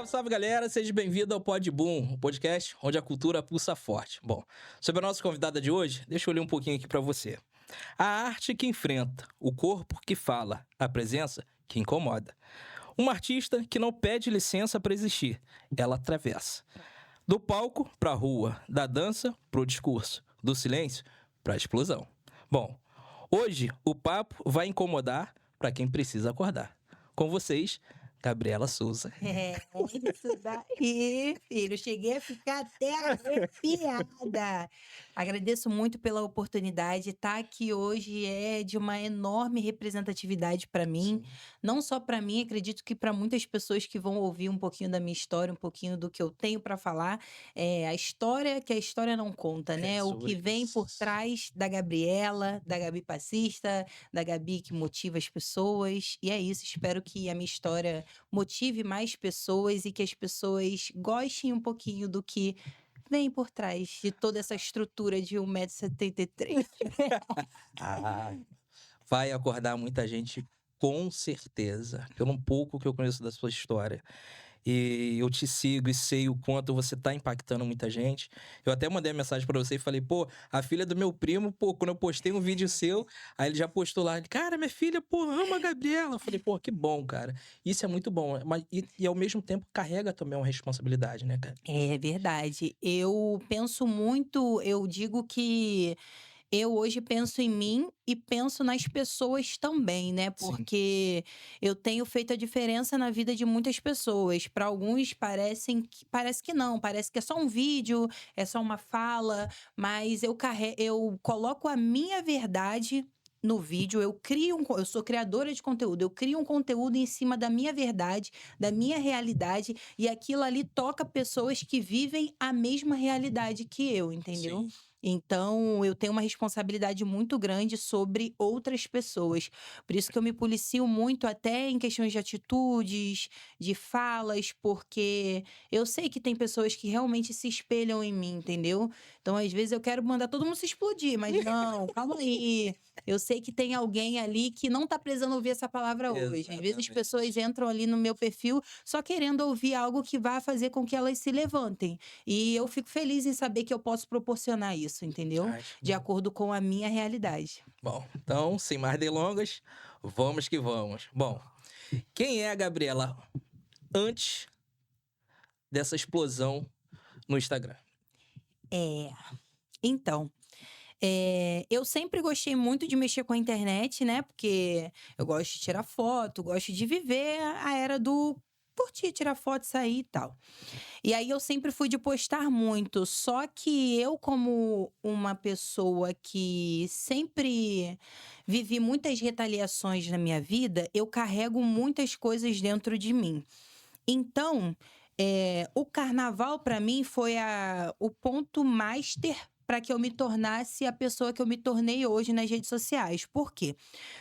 Salve, salve, galera! Seja bem-vindo ao Pod Boom, um podcast onde a cultura pulsa forte. Bom, sobre a nossa convidada de hoje, deixa eu ler um pouquinho aqui pra você. A arte que enfrenta, o corpo que fala, a presença que incomoda. Uma artista que não pede licença pra existir, ela atravessa. Do palco pra rua, da dança pro discurso, do silêncio pra explosão. Bom, hoje o papo vai incomodar pra quem precisa acordar. Com vocês, Gabriela Souza. Isso daí, filho. Cheguei a ficar até arrepiada. Agradeço muito pela oportunidade. Estar aqui hoje é de uma enorme representatividade para mim. Sim. Não só para mim, acredito que para muitas pessoas que vão ouvir um pouquinho da minha história, um pouquinho do que eu tenho para falar. É a história que a história não conta, né? O que sobre vem por isso. trás da Gabriela, da Gabi Passista, da Gabi que motiva as pessoas. E é isso. Espero que a minha história motive mais pessoas e que as pessoas gostem um pouquinho do que vem por trás de toda essa estrutura de 1,73 m. Ah, vai acordar muita gente, com certeza, pelo pouco que eu conheço da sua história. E eu te sigo e sei o quanto você tá impactando muita gente. Eu até mandei uma mensagem pra você e falei, pô, a filha do meu primo, pô, quando eu postei um vídeo seu, aí ele já postou lá, cara, minha filha, pô, ama a Gabriela. Eu falei, pô, que bom, cara. Isso é muito bom. Mas, e ao mesmo tempo carrega também uma responsabilidade, né, cara? É verdade. Eu penso muito, eu digo que eu hoje penso em mim e penso nas pessoas também, né? Sim. Porque eu tenho feito a diferença na vida de muitas pessoas. Para alguns parece que não, parece que é só um vídeo, é só uma fala, mas eu coloco a minha verdade no vídeo, eu sou criadora de conteúdo, eu crio um conteúdo em cima da minha verdade, da minha realidade, e aquilo ali toca pessoas que vivem a mesma realidade que eu, entendeu? Sim. Então, eu tenho uma responsabilidade muito grande sobre outras pessoas. Por isso que eu me policio muito até em questões de atitudes, de falas, porque eu sei que tem pessoas que realmente se espelham em mim, entendeu? Então, às vezes eu quero mandar todo mundo se explodir, mas não, calma aí. Eu sei que tem alguém ali que não tá precisando ouvir essa palavra hoje. Às vezes as Exatamente. pessoas entram ali no meu perfil só querendo ouvir algo que vá fazer com que elas se levantem. E eu fico feliz em saber que eu posso proporcionar isso, entendeu? Acho De bom. acordo com a minha realidade. Bom, então, sem mais delongas, vamos que vamos. Bom, quem é a Gabriela antes dessa explosão no Instagram? É. Então, eu sempre gostei muito de mexer com a internet, né? Porque eu gosto de tirar foto, gosto de viver a era do curtir, tirar foto, sair e tal. E aí eu sempre fui de postar muito, só que eu, como uma pessoa que sempre vivi muitas retaliações na minha vida, eu carrego muitas coisas dentro de mim. Então, o carnaval para mim foi o ponto master para que eu me tornasse a pessoa que eu me tornei hoje nas redes sociais. Por quê?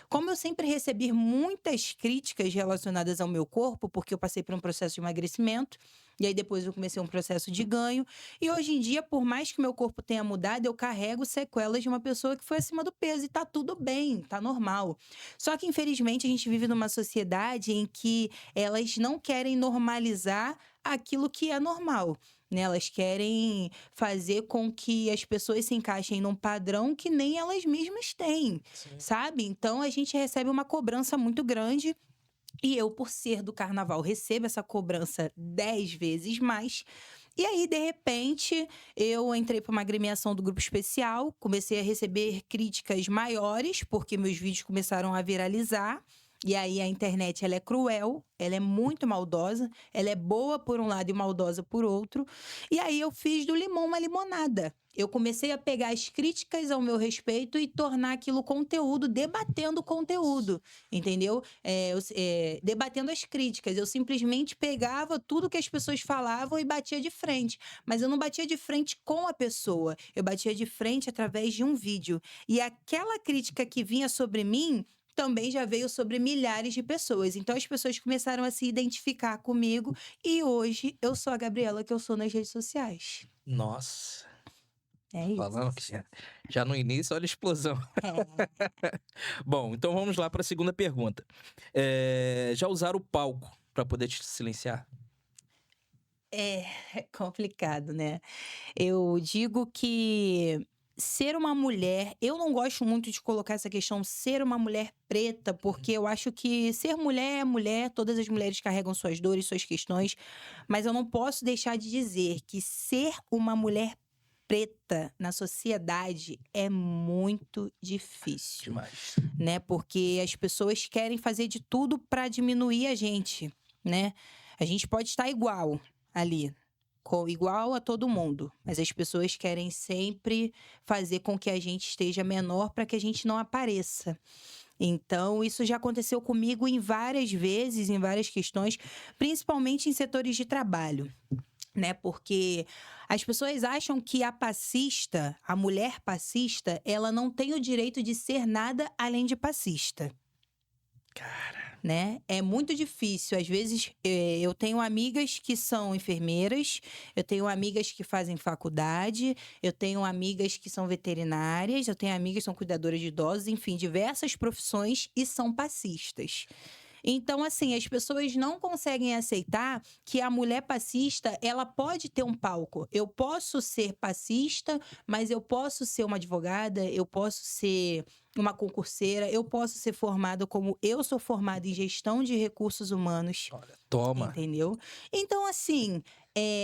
Como eu sempre recebi muitas críticas relacionadas ao meu corpo, porque eu passei por um processo de emagrecimento, e aí depois eu comecei um processo de ganho, e hoje em dia, por mais que meu corpo tenha mudado, eu carrego sequelas de uma pessoa que foi acima do peso, e tá tudo bem, tá normal. Só que, infelizmente, a gente vive numa sociedade em que elas não querem normalizar aquilo que é normal, né? Elas querem fazer com que as pessoas se encaixem num padrão que nem elas mesmas têm, Sim. sabe? Então a gente recebe uma cobrança muito grande. E eu, por ser do carnaval, recebo essa cobrança 10 vezes mais. E aí, de repente, eu entrei para uma agremiação do Grupo Especial, comecei a receber críticas maiores, porque meus vídeos começaram a viralizar. E aí a internet, ela é cruel, ela é muito maldosa, ela é boa por um lado e maldosa por outro. E aí eu fiz do limão uma limonada. Eu comecei a pegar as críticas ao meu respeito e tornar aquilo conteúdo, debatendo o conteúdo, entendeu? Debatendo as críticas. Eu simplesmente pegava tudo que as pessoas falavam e batia de frente. Mas eu não batia de frente com a pessoa, eu batia de frente através de um vídeo. E aquela crítica que vinha sobre mim também já veio sobre milhares de pessoas. Então as pessoas começaram a se identificar comigo e hoje eu sou a Gabriela que eu sou nas redes sociais. Nossa, É isso. falando que já no início, olha a explosão. Bom, então vamos lá para a segunda pergunta. Já usaram o palco para poder te silenciar? É complicado, né? Eu digo que ser uma mulher, eu não gosto muito de colocar essa questão ser uma mulher preta, porque eu acho que ser mulher é mulher, todas as mulheres carregam suas dores, suas questões, mas eu não posso deixar de dizer que ser uma mulher preta na sociedade é muito difícil, Demais. né? Porque as pessoas querem fazer de tudo para diminuir a gente, né? A gente pode estar igual ali, igual a todo mundo, mas as pessoas querem sempre fazer com que a gente esteja menor para que a gente não apareça. Então, isso já aconteceu comigo em várias vezes, em várias questões, principalmente em setores de trabalho, né? Porque as pessoas acham que a passista, a mulher passista, ela não tem o direito de ser nada além de passista, Cara, né? É muito difícil. Às vezes, eu tenho amigas que são enfermeiras, eu tenho amigas que fazem faculdade, eu tenho amigas que são veterinárias, eu tenho amigas que são cuidadoras de idosos, enfim, diversas profissões e são passistas. Então, assim, as pessoas não conseguem aceitar que a mulher passista, ela pode ter um palco. Eu posso ser passista, mas eu posso ser uma advogada, eu posso ser uma concurseira, eu posso ser formada como eu sou formada em gestão de recursos humanos, olha, toma. entendeu? Então, assim,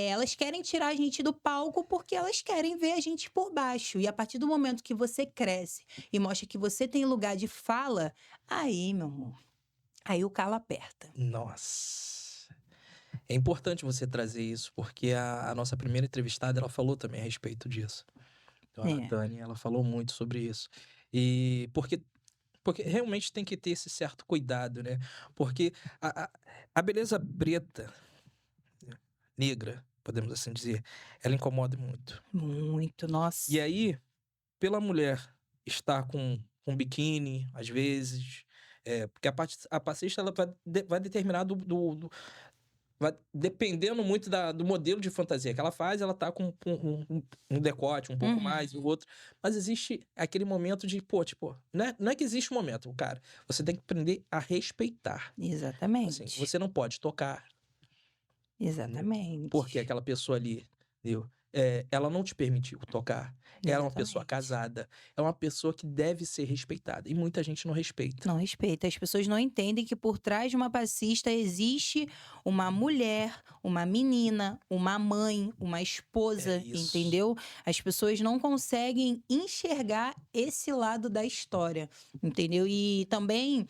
elas querem tirar a gente do palco porque elas querem ver a gente por baixo. E a partir do momento que você cresce e mostra que você tem lugar de fala, aí, meu amor. Aí o calo aperta. Nossa. É importante você trazer isso, porque a nossa primeira entrevistada, ela falou também a respeito disso. Então, a É, Dani, ela falou muito sobre isso. E porque realmente tem que ter esse certo cuidado, né? Porque a beleza preta, negra, podemos assim dizer, ela incomoda muito. muito, E nossa. aí, pela mulher estar com biquíni, às vezes, porque a passista ela vai determinar vai dependendo muito do modelo de fantasia que ela faz, ela tá com um decote um pouco mais, o Uhum, outro. Mas existe aquele momento de, pô, tipo, não é que existe um momento, cara. Você tem que aprender a respeitar. Assim, exatamente, você não pode tocar, entendeu? Porque exatamente, aquela pessoa ali, entendeu? Ela não te permitiu tocar. Ela é uma pessoa exatamente. casada. É uma pessoa que deve ser respeitada. E muita gente não respeita. Não respeita. As pessoas não entendem que por trás de uma passista existe uma mulher, uma menina, uma mãe, uma É esposa, isso. entendeu? As pessoas não conseguem enxergar esse lado da história, entendeu? E também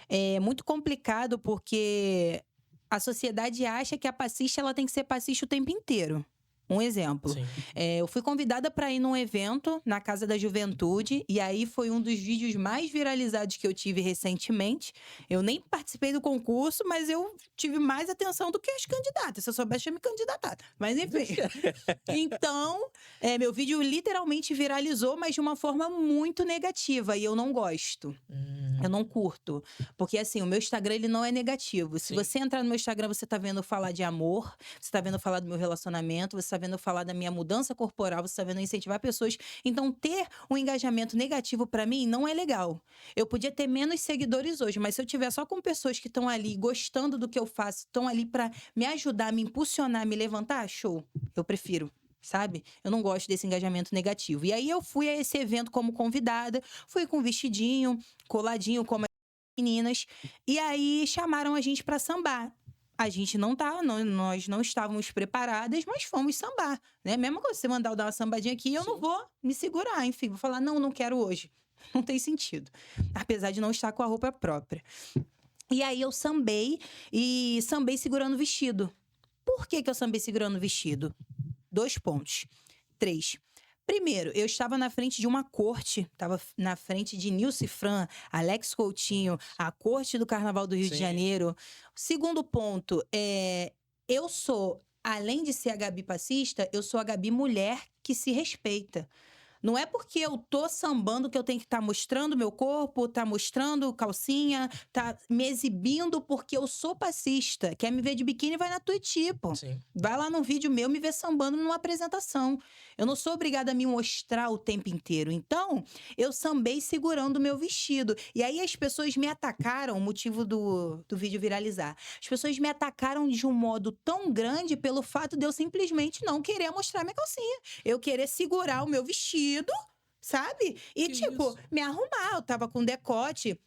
é muito complicado porque a sociedade acha que a passista ela tem que ser passista o tempo inteiro. Um exemplo, Sim. eu fui convidada para ir num evento na Casa da Juventude, e aí foi um dos vídeos mais viralizados que eu tive recentemente. Eu nem participei do concurso, mas eu tive mais atenção do que as candidatas. Se eu soubesse, eu tinha me candidatado. Mas enfim. Então, meu vídeo literalmente viralizou, mas de uma forma muito negativa, e eu não gosto. Eu Hum, não curto. Porque, assim, o meu Instagram, ele não é negativo. Se sim. você entrar no meu Instagram, você tá vendo eu falar de amor, você tá vendo eu falar do meu relacionamento, você tá vendo eu falar da minha mudança corporal, você tá vendo eu incentivar pessoas. Então, ter um engajamento negativo pra mim não é legal. Eu podia ter menos seguidores hoje, mas se eu tiver só com pessoas que estão ali gostando do que eu faço, estão ali pra me ajudar, me impulsionar, me levantar, show. Eu prefiro. Sabe? Eu não gosto desse engajamento negativo. E aí eu fui a esse evento como convidada, fui com vestidinho, coladinho como as meninas, e aí chamaram a gente para sambar. A gente não tá, nós não estávamos preparadas, mas fomos sambar, né? Mesma coisa, você mandar eu dar uma sambadinha aqui, eu não Sim. vou me segurar, enfim, vou falar, não, não quero hoje. Não tem sentido. Apesar de não estar com a roupa própria. E aí eu sambei, e sambei segurando o vestido. Por que que eu sambei segurando o vestido? 2 pontos. 3. Primeiro, eu estava na frente de uma corte, estava na frente de Nilce Fran, Alex Coutinho, Nossa. a corte do Carnaval do Rio de Sim. Janeiro. Segundo ponto, eu sou, além de ser a Gabi passista, eu sou a Gabi mulher que se respeita. Não é porque eu tô sambando que eu tenho que estar mostrando meu corpo, tá mostrando calcinha, tá me exibindo porque eu sou passista. Quer me ver de biquíni, vai na Tuiuti, pô. Sim. Vai lá no vídeo meu me ver sambando numa apresentação. Eu não sou obrigada a me mostrar o tempo inteiro. Então, eu sambei segurando o meu vestido. E aí as pessoas me atacaram, o motivo do vídeo viralizar. As pessoas me atacaram de um modo tão grande pelo fato de eu simplesmente não querer mostrar minha calcinha. Eu querer segurar o meu vestido, sabe? E, Que tipo, isso? me arrumar. Eu tava com decote.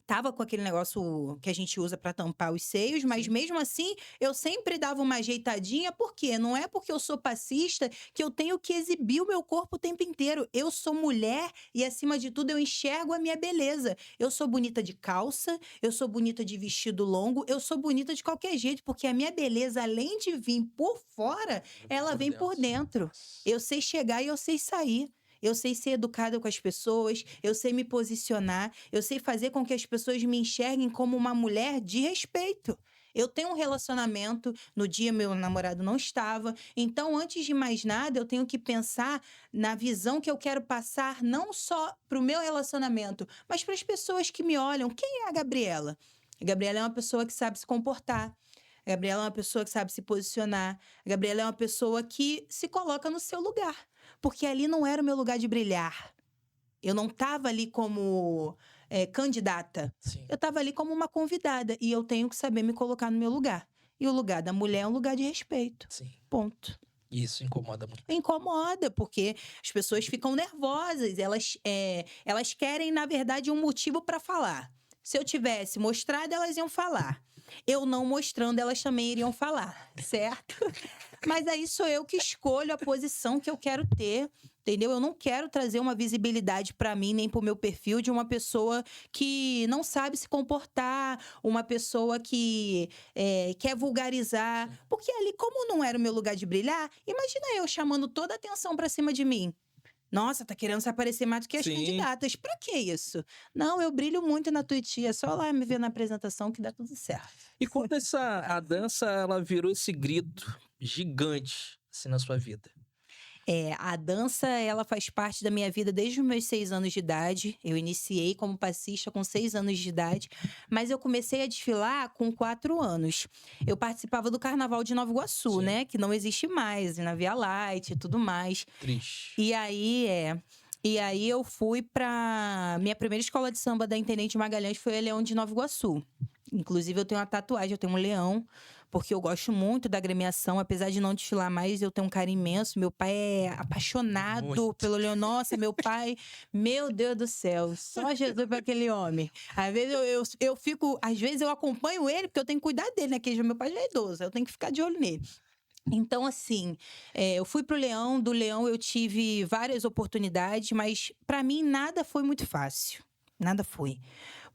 Tava com aquele negócio que a gente usa pra tampar os seios, mas Sim. mesmo assim, eu sempre dava uma ajeitadinha, por quê? Não é porque eu sou passista que eu tenho que exibir o meu corpo o tempo inteiro. Eu sou mulher e, acima de tudo, eu enxergo a minha beleza. Eu sou bonita de calça, eu sou bonita de vestido longo, eu sou bonita de qualquer jeito, porque a minha beleza, além de vir por fora, ela vem por dentro. Eu sei chegar e eu sei sair. Eu sei ser educada com as pessoas, eu sei me posicionar, eu sei fazer com que as pessoas me enxerguem como uma mulher de respeito. Eu tenho um relacionamento, no dia meu namorado não estava, então antes de mais nada eu tenho que pensar na visão que eu quero passar não só para o meu relacionamento, mas para as pessoas que me olham. Quem é a Gabriela? A Gabriela é uma pessoa que sabe se comportar. A Gabriela é uma pessoa que sabe se posicionar. A Gabriela é uma pessoa que se coloca no seu lugar. Porque ali não era o meu lugar de brilhar. Eu não estava ali como candidata. Sim. Eu estava ali como uma convidada. E eu tenho que saber me colocar no meu lugar. E o lugar da mulher é um lugar de respeito. Sim. Ponto. Isso incomoda muito. Incomoda, porque as pessoas ficam nervosas. Elas querem, na verdade, um motivo para falar. Se eu tivesse mostrado, elas iam falar. Eu não mostrando, elas também iriam falar, certo? Mas aí sou eu que escolho a posição que eu quero ter, entendeu? Eu não quero trazer uma visibilidade para mim, nem pro meu perfil, de uma pessoa que não sabe se comportar, uma pessoa que quer vulgarizar. Porque ali, como não era o meu lugar de brilhar, imagina eu chamando toda a atenção para cima de mim. Nossa, tá querendo se aparecer mais do que as Sim. candidatas. Pra que isso? Não, eu brilho muito na Tuiuti. É só lá me ver na apresentação que dá tudo certo. E quando a dança ela virou esse grito gigante assim na sua vida? A dança, ela faz parte da minha vida desde os meus 6 anos de idade. Eu iniciei como passista com 6 anos de idade, mas eu comecei a desfilar com 4 anos. Eu participava do Carnaval de Nova Iguaçu, Sim. né? Que não existe mais, na Via Light e tudo mais. Triste. E aí eu fui pra... Minha primeira escola de samba da Intendente Magalhães foi a Leão de Nova Iguaçu. Inclusive, eu tenho uma tatuagem, eu tenho um leão, porque eu gosto muito da agremiação. Apesar de não desfilar mais, eu tenho um carinho imenso. Meu pai é apaixonado Muito. pelo leão. Nossa, meu pai, meu Deus do céu, só Jesus para aquele homem. Às vezes eu fico, às vezes eu acompanho ele, porque eu tenho que cuidar dele, né? Porque meu pai já é idoso, eu tenho que ficar de olho nele. Então, assim, eu fui pro Leão, do Leão eu tive várias oportunidades, mas para mim nada foi muito fácil. Nada foi.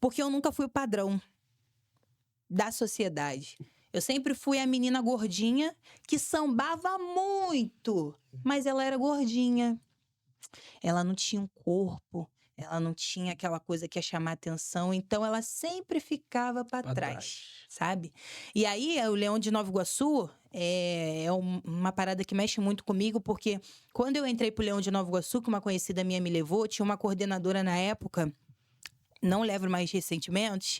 Porque eu nunca fui o padrão da sociedade. Eu sempre fui a menina gordinha que sambava muito, mas ela era gordinha. Ela não tinha um corpo, ela não tinha aquela coisa que ia chamar atenção, então ela sempre ficava para Pra trás, sabe? E aí, o Leão de Nova Iguaçu é uma parada que mexe muito comigo, porque quando eu entrei pro Leão de Nova Iguaçu, que uma conhecida minha me levou, tinha uma coordenadora na época, não levo mais ressentimentos,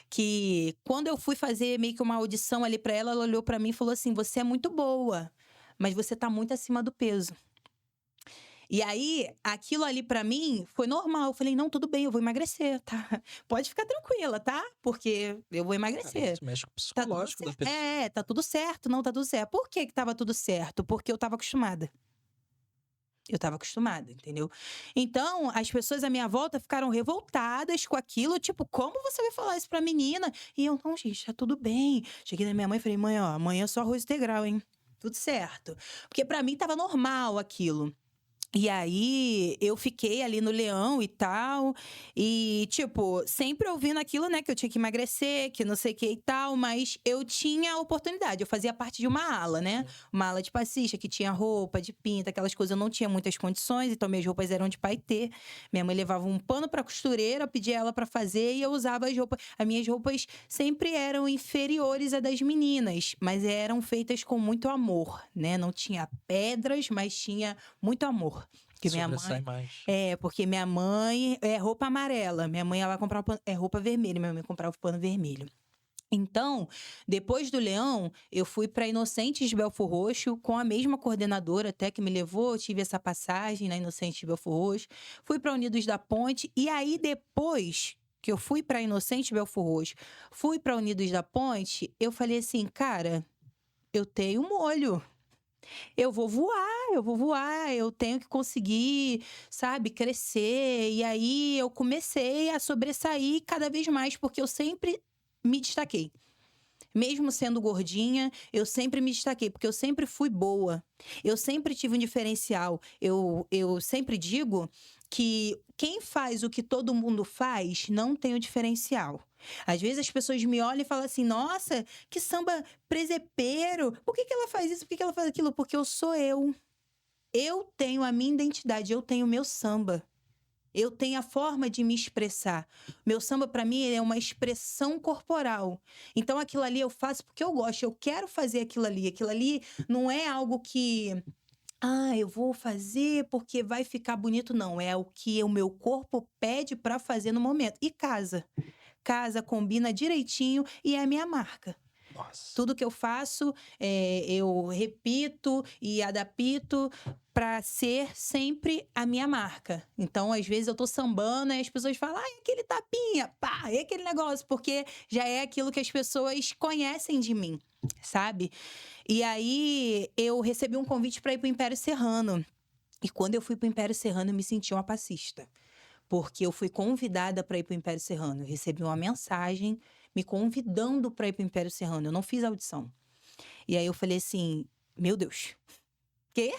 que quando eu fui fazer meio que uma audição ali pra ela, ela olhou pra mim e falou assim: você é muito boa, mas você tá muito acima do peso. E aí, aquilo ali pra mim foi normal. Eu falei: não, tudo bem, eu vou emagrecer, tá? Pode ficar tranquila, tá? Porque eu vou Cara, emagrecer. isso mexe com o Tá tudo psicológico da certo. pessoa. Tá tudo certo. Não, tá tudo certo. Por que tava tudo certo? Porque eu tava acostumada. Eu tava acostumada, entendeu? Então, as pessoas à minha volta ficaram revoltadas com aquilo. Tipo, como você vai falar isso pra menina? E eu, não, gente, tá tudo bem. Cheguei na minha mãe e falei: mãe, ó, amanhã é só arroz integral, hein? Tudo certo. Porque pra mim tava normal aquilo. E aí, eu fiquei ali no Leão e tal. E, tipo, sempre ouvindo aquilo, né? Que eu tinha que emagrecer, que não sei o que e tal. Mas eu tinha a oportunidade. Eu fazia parte de uma ala, né? Uma ala de passista, que tinha roupa, de pinta, aquelas coisas. Eu não tinha muitas condições, então minhas roupas eram de paetê. Minha mãe levava um pano pra costureira, pedia ela pra fazer. E eu usava as roupas. As minhas roupas sempre eram inferiores à das meninas. Mas eram feitas com muito amor, né? Não tinha pedras, mas tinha muito amor. Porque minha Sobressai mãe. mais. Porque minha mãe é roupa amarela. Minha mãe, ela comprava roupa vermelha. Minha mãe comprava o pano vermelho. Então, depois do Leão, eu fui para Inocentes de Belford Roxo com a mesma coordenadora até que me levou. Eu tive essa passagem na Inocentes de Belford Roxo. Fui para Unidos da Ponte. E aí, depois que eu fui para Inocentes de Belford Roxo, fui para Unidos da Ponte, eu falei assim, cara, eu tenho molho. Eu vou voar, eu tenho que conseguir, sabe, crescer. E aí eu comecei a sobressair cada vez mais, porque eu sempre me destaquei. Mesmo sendo gordinha, eu sempre me destaquei, porque eu sempre fui boa. Eu sempre tive um diferencial. Eu sempre digo que quem faz o que todo mundo faz não tem o diferencial. Às vezes as pessoas me olham e falam assim: nossa, que samba presepeiro. Por que ela faz isso? Por que ela faz aquilo? Porque eu sou eu. Eu tenho a minha identidade, eu tenho o meu samba. Eu tenho a forma de me expressar. Meu samba, para mim, é uma expressão corporal. Então, aquilo ali eu faço porque eu gosto. Eu quero fazer aquilo ali. Aquilo ali não é algo que... eu vou fazer porque vai ficar bonito. Não, é o que o meu corpo pede para fazer no momento. E casa. Casa, combina direitinho e é a minha marca. Nossa. Tudo que eu faço, eu repito e adapto para ser sempre a minha marca. Então, às vezes, eu tô sambando e as pessoas falam, aquele tapinha, pá, é aquele negócio, porque já é aquilo que as pessoas conhecem de mim, sabe? E aí, eu recebi um convite para ir pro Império Serrano. E quando eu fui pro Império Serrano, eu me senti uma passista. Porque eu fui convidada para ir pro Império Serrano. Eu recebi uma mensagem me convidando para ir pro Império Serrano. Eu não fiz audição. E aí eu falei assim, meu Deus, quê?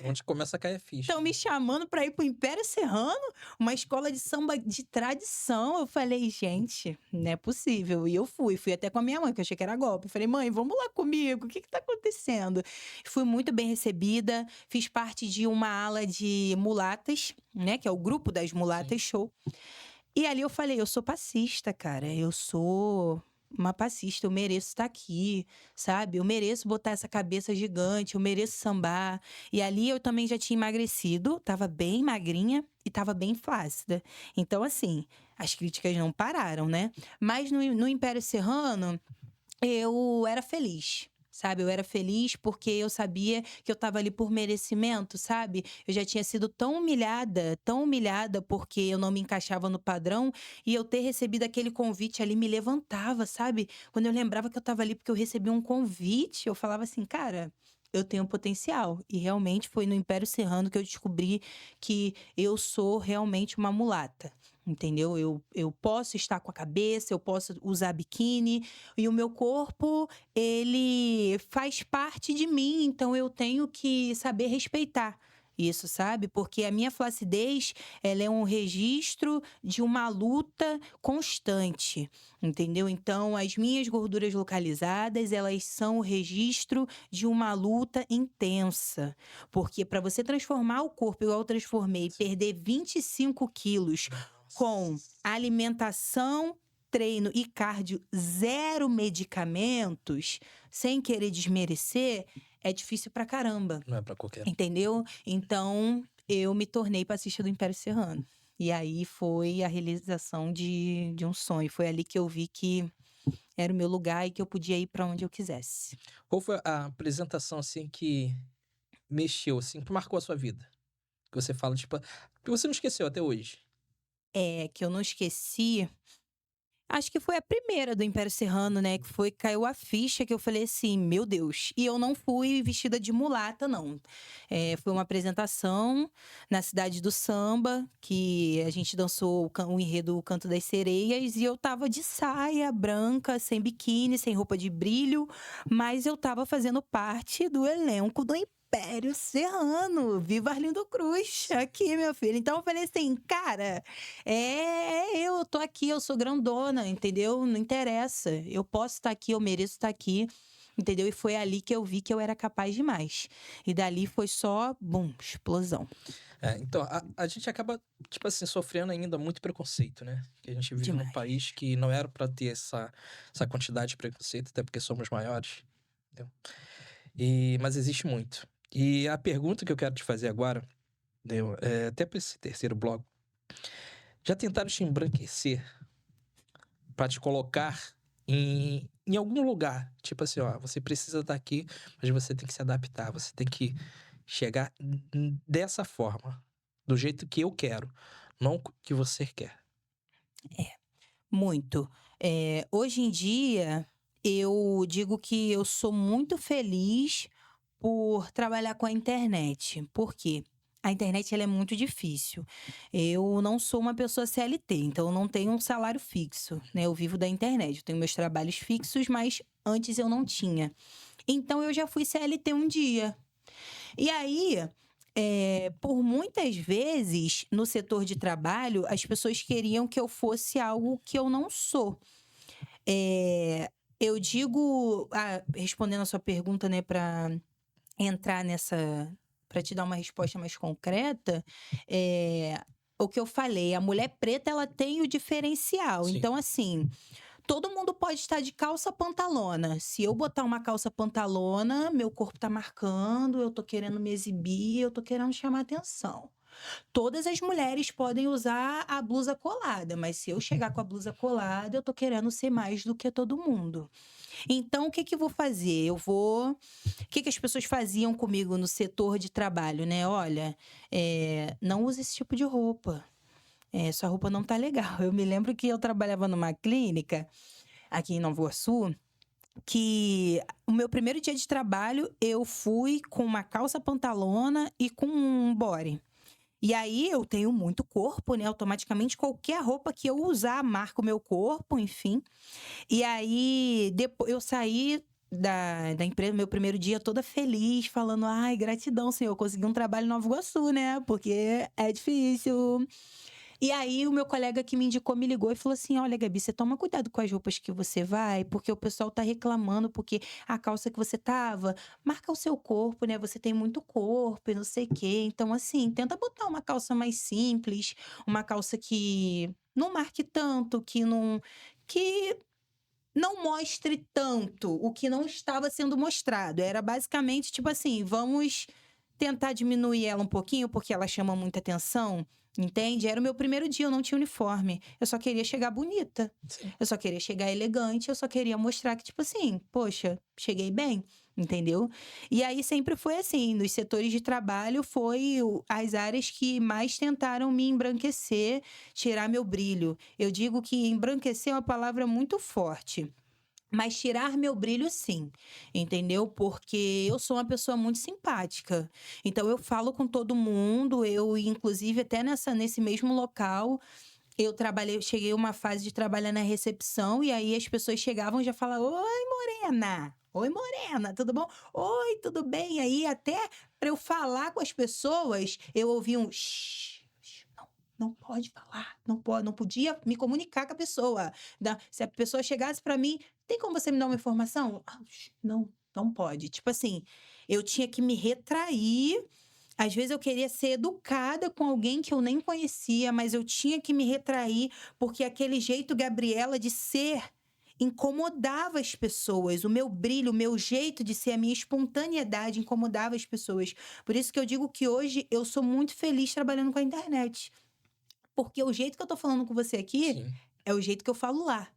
Onde começa a cair a ficha. Estão me chamando para ir pro Império Serrano? Uma escola de samba de tradição. Eu falei, gente, não é possível. E eu fui até com a minha mãe, que eu achei que era golpe. Eu falei, mãe, vamos lá comigo, o que tá acontecendo? Fui muito bem recebida, fiz parte de uma ala de mulatas, né, que é o grupo das mulatas show. E ali eu falei, eu sou passista, cara, eu sou uma passista, eu mereço estar aqui, sabe? Eu mereço botar essa cabeça gigante, eu mereço sambar. E ali eu também já tinha emagrecido, tava bem magrinha e tava bem flácida. Então, assim, as críticas não pararam, né? Mas no Império Serrano, eu era feliz. Sabe, eu era feliz porque eu sabia que eu tava ali por merecimento, sabe? Eu já tinha sido tão humilhada porque eu não me encaixava no padrão, e eu ter recebido aquele convite ali me levantava, sabe? Quando eu lembrava que eu tava ali porque eu recebi um convite, eu falava assim, cara, eu tenho potencial. E realmente foi no Império Serrano que eu descobri que eu sou realmente uma mulata. Entendeu? Eu posso estar com a cabeça, eu posso usar biquíni, e o meu corpo, ele faz parte de mim, então eu tenho que saber respeitar isso, sabe? Porque a minha flacidez, ela é um registro de uma luta constante, entendeu? Então, as minhas gorduras localizadas, elas são o registro de uma luta intensa. Porque para você transformar o corpo igual eu transformei, perder 25 quilos com alimentação, treino e cardio, 0 medicamentos, sem querer desmerecer, é difícil pra caramba. Não é pra qualquer. Entendeu? Então, eu me tornei passista do Império Serrano. E aí foi a realização de um sonho. Foi ali que eu vi que era o meu lugar e que eu podia ir pra onde eu quisesse. Qual foi a apresentação, assim, que mexeu, assim, que marcou a sua vida? Que você fala, tipo, que você não esqueceu até hoje? Que eu não esqueci. Acho que foi a primeira do Império Serrano, né? Que foi, caiu a ficha que eu falei assim, meu Deus. E eu não fui vestida de mulata, não. Foi uma apresentação na cidade do samba, que a gente dançou o enredo O Canto das Sereias, e eu tava de saia branca, sem biquíni, sem roupa de brilho, mas eu tava fazendo parte do elenco do Império Serrano. Viva Arlindo Cruz, aqui, meu filho. Então eu falei assim, cara, eu tô aqui, eu sou grandona, entendeu? Não interessa. Eu posso estar aqui, eu mereço estar aqui, entendeu? E foi ali que eu vi que eu era capaz de mais. E dali foi só, bum, explosão. Então, a gente acaba, tipo assim, sofrendo ainda muito preconceito, né? Que a gente vive num Demais. país que não era pra ter essa quantidade de preconceito, até porque somos maiores, entendeu? Mas existe muito. E a pergunta que eu quero te fazer agora até para esse terceiro bloco, já tentaram te embranquecer para te colocar em algum lugar? Tipo assim, ó, você precisa estar aqui, mas você tem que se adaptar, você tem que chegar dessa forma, do jeito que eu quero, não que você quer. Muito. Hoje em dia, eu digo que eu sou muito feliz por trabalhar com a internet. Por quê? A internet ela é muito difícil. Eu não sou uma pessoa CLT, então eu não tenho um salário fixo, né? Eu vivo da internet. Eu tenho meus trabalhos fixos, mas antes eu não tinha. Então eu já fui CLT um dia. E aí, por muitas vezes, no setor de trabalho, as pessoas queriam que eu fosse algo que eu não sou. Eu digo, respondendo a sua pergunta, né, para entrar nessa, para te dar uma resposta mais concreta, o que eu falei, a mulher preta ela tem o diferencial. Sim. Então, assim, todo mundo pode estar de calça pantalona. Se eu botar uma calça pantalona, meu corpo tá marcando, eu tô querendo me exibir, eu tô querendo chamar atenção. Todas as mulheres podem usar a blusa colada, mas se eu chegar com a blusa colada, eu tô querendo ser mais do que todo mundo. Então, o que que eu vou fazer? O que que as pessoas faziam comigo no setor de trabalho, né? Olha, não use esse tipo de roupa. Sua roupa não tá legal. Eu me lembro que eu trabalhava numa clínica aqui em Nova Iguaçu, que o meu primeiro dia de trabalho eu fui com uma calça pantalona e com um body. E aí eu tenho muito corpo, né? Automaticamente qualquer roupa que eu usar marca o meu corpo, enfim. E aí depois eu saí da empresa, meu primeiro dia toda feliz, falando: ai, gratidão, senhor, eu consegui um trabalho em Nova Iguaçu, né? Porque é difícil. E aí, o meu colega que me indicou me ligou e falou assim: olha, Gabi, você toma cuidado com as roupas que você vai, porque o pessoal tá reclamando, porque a calça que você tava marca o seu corpo, né? Você tem muito corpo e não sei o quê. Então, assim, tenta botar uma calça mais simples, uma calça que não marque tanto, que não mostre tanto o que não estava sendo mostrado. Era basicamente tipo assim: vamos tentar diminuir ela um pouquinho, porque ela chama muita atenção, entende? Era o meu primeiro dia, eu não tinha uniforme. Eu só queria chegar bonita. Sim. Eu só queria chegar elegante, eu só queria mostrar que, tipo assim, poxa, cheguei bem, entendeu? E aí sempre foi assim, nos setores de trabalho foi as áreas que mais tentaram me embranquecer, tirar meu brilho. Eu digo que embranquecer é uma palavra muito forte. Mas tirar meu brilho, sim, entendeu? Porque eu sou uma pessoa muito simpática. Então, eu falo com todo mundo. Inclusive, até nesse mesmo local, eu cheguei uma fase de trabalhar na recepção. E aí, as pessoas chegavam e já falavam: oi, morena! Oi, morena, tudo bom? Oi, tudo bem? Aí, até para eu falar com as pessoas, eu ouvi um shh. Não pode falar, não pode, não podia me comunicar com a pessoa. Se a pessoa chegasse para mim: tem como você me dar uma informação? Não, não pode. Tipo assim, eu tinha que me retrair. Às vezes eu queria ser educada com alguém que eu nem conhecia, mas eu tinha que me retrair, porque aquele jeito Gabriela de ser incomodava as pessoas. O meu brilho, o meu jeito de ser, a minha espontaneidade incomodava as pessoas. Por isso que eu digo que hoje eu sou muito feliz trabalhando com a internet. Porque o jeito que eu tô falando com você aqui Sim. é o jeito que eu falo lá.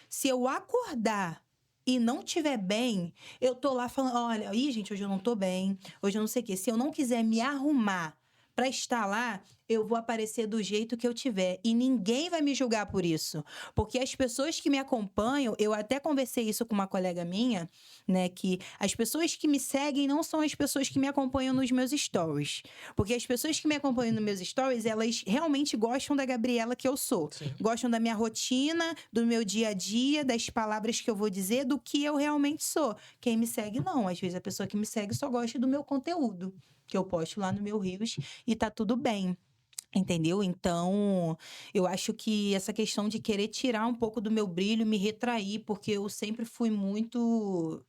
Se eu acordar e não tiver bem, eu tô lá falando: olha, aí, gente, hoje eu não tô bem, hoje eu não sei o quê. Se eu não quiser me arrumar pra estar lá, eu vou aparecer do jeito que eu tiver. E ninguém vai me julgar por isso. Porque as pessoas que me acompanham, eu até conversei isso com uma colega minha, né? Que as pessoas que me seguem não são as pessoas que me acompanham nos meus stories. Porque as pessoas que me acompanham nos meus stories, elas realmente gostam da Gabriela que eu sou. Sim. Gostam da minha rotina, do meu dia a dia, das palavras que eu vou dizer, do que eu realmente sou. Quem me segue, não. Às vezes a pessoa que me segue só gosta do meu conteúdo, que eu posto lá no meu Reels, e tá tudo bem. Entendeu? Então, eu acho que essa questão de querer tirar um pouco do meu brilho, me retrair, porque eu sempre fui muito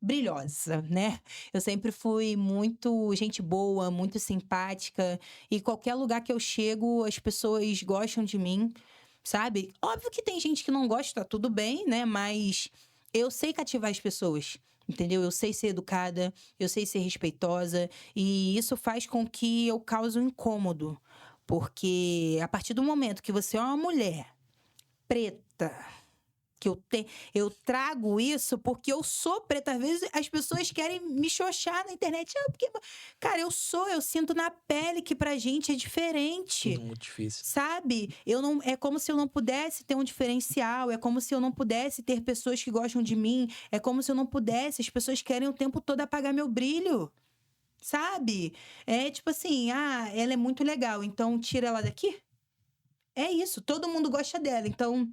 brilhosa, né? Eu sempre fui muito gente boa, muito simpática, e qualquer lugar que eu chego, as pessoas gostam de mim, sabe? Óbvio que tem gente que não gosta, tá tudo bem, né? Mas eu sei cativar as pessoas. entendeu? Eu sei ser educada, eu sei ser respeitosa, e isso faz com que eu cause um incômodo. Porque a partir do momento que você é uma mulher preta, eu trago isso porque eu sou preta. Às vezes as pessoas querem me xoxar na internet. Porque, cara, eu sinto na pele que pra gente é diferente. Tudo muito difícil. Sabe? É como se eu não pudesse ter um diferencial, é como se eu não pudesse ter pessoas que gostam de mim, é como se eu não pudesse, as pessoas querem o tempo todo apagar meu brilho. Sabe? É tipo assim, ela é muito legal, então tira ela daqui? É isso, todo mundo gosta dela, então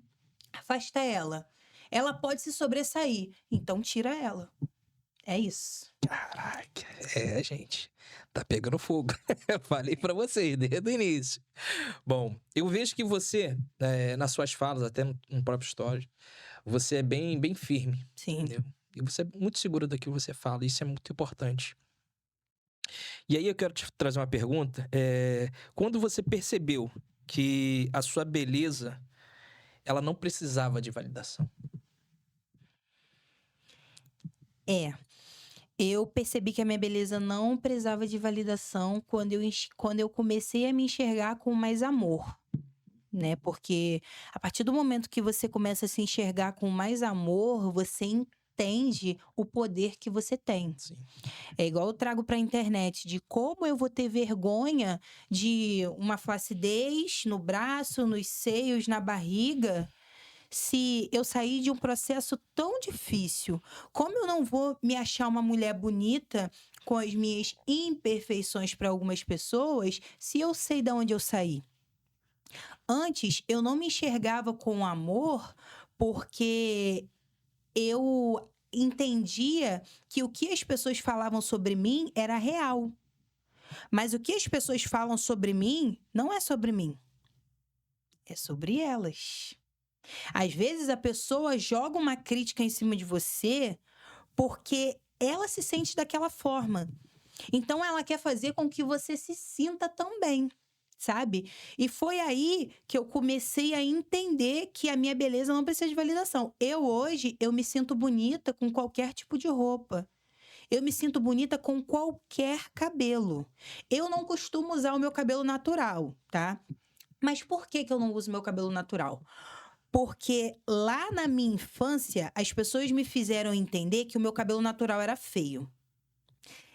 afasta ela. Ela pode se sobressair, então tira ela. É isso. Caraca, gente. Tá pegando fogo. Eu falei pra vocês desde o início. Bom, eu vejo que você, nas suas falas, até no próprio story, você é bem, bem firme. Sim. Entendeu? E você é muito segura do que você fala. Isso é muito importante. E aí eu quero te trazer uma pergunta. Quando você percebeu que a sua beleza, ela não precisava de validação? Eu percebi que a minha beleza não precisava de validação quando eu comecei a me enxergar com mais amor, né? Porque a partir do momento que você começa a se enxergar com mais amor, você entende o poder que você tem. Sim. É igual eu trago para a internet de como eu vou ter vergonha de uma flacidez no braço, nos seios, na barriga, se eu sair de um processo tão difícil. Como eu não vou me achar uma mulher bonita com as minhas imperfeições para algumas pessoas, se eu sei de onde eu saí? Antes, eu não me enxergava com amor porque eu entendia que o que as pessoas falavam sobre mim era real. Mas o que as pessoas falam sobre mim não é sobre mim. É sobre elas. Às vezes a pessoa joga uma crítica em cima de você porque ela se sente daquela forma. Então ela quer fazer com que você se sinta tão bem, sabe? E foi aí que eu comecei a entender que a minha beleza não precisa de validação. Hoje, eu me sinto bonita com qualquer tipo de roupa. Eu me sinto bonita com qualquer cabelo. Eu não costumo usar o meu cabelo natural, tá? Mas por que eu não uso meu cabelo natural? Porque lá na minha infância, as pessoas me fizeram entender que o meu cabelo natural era feio.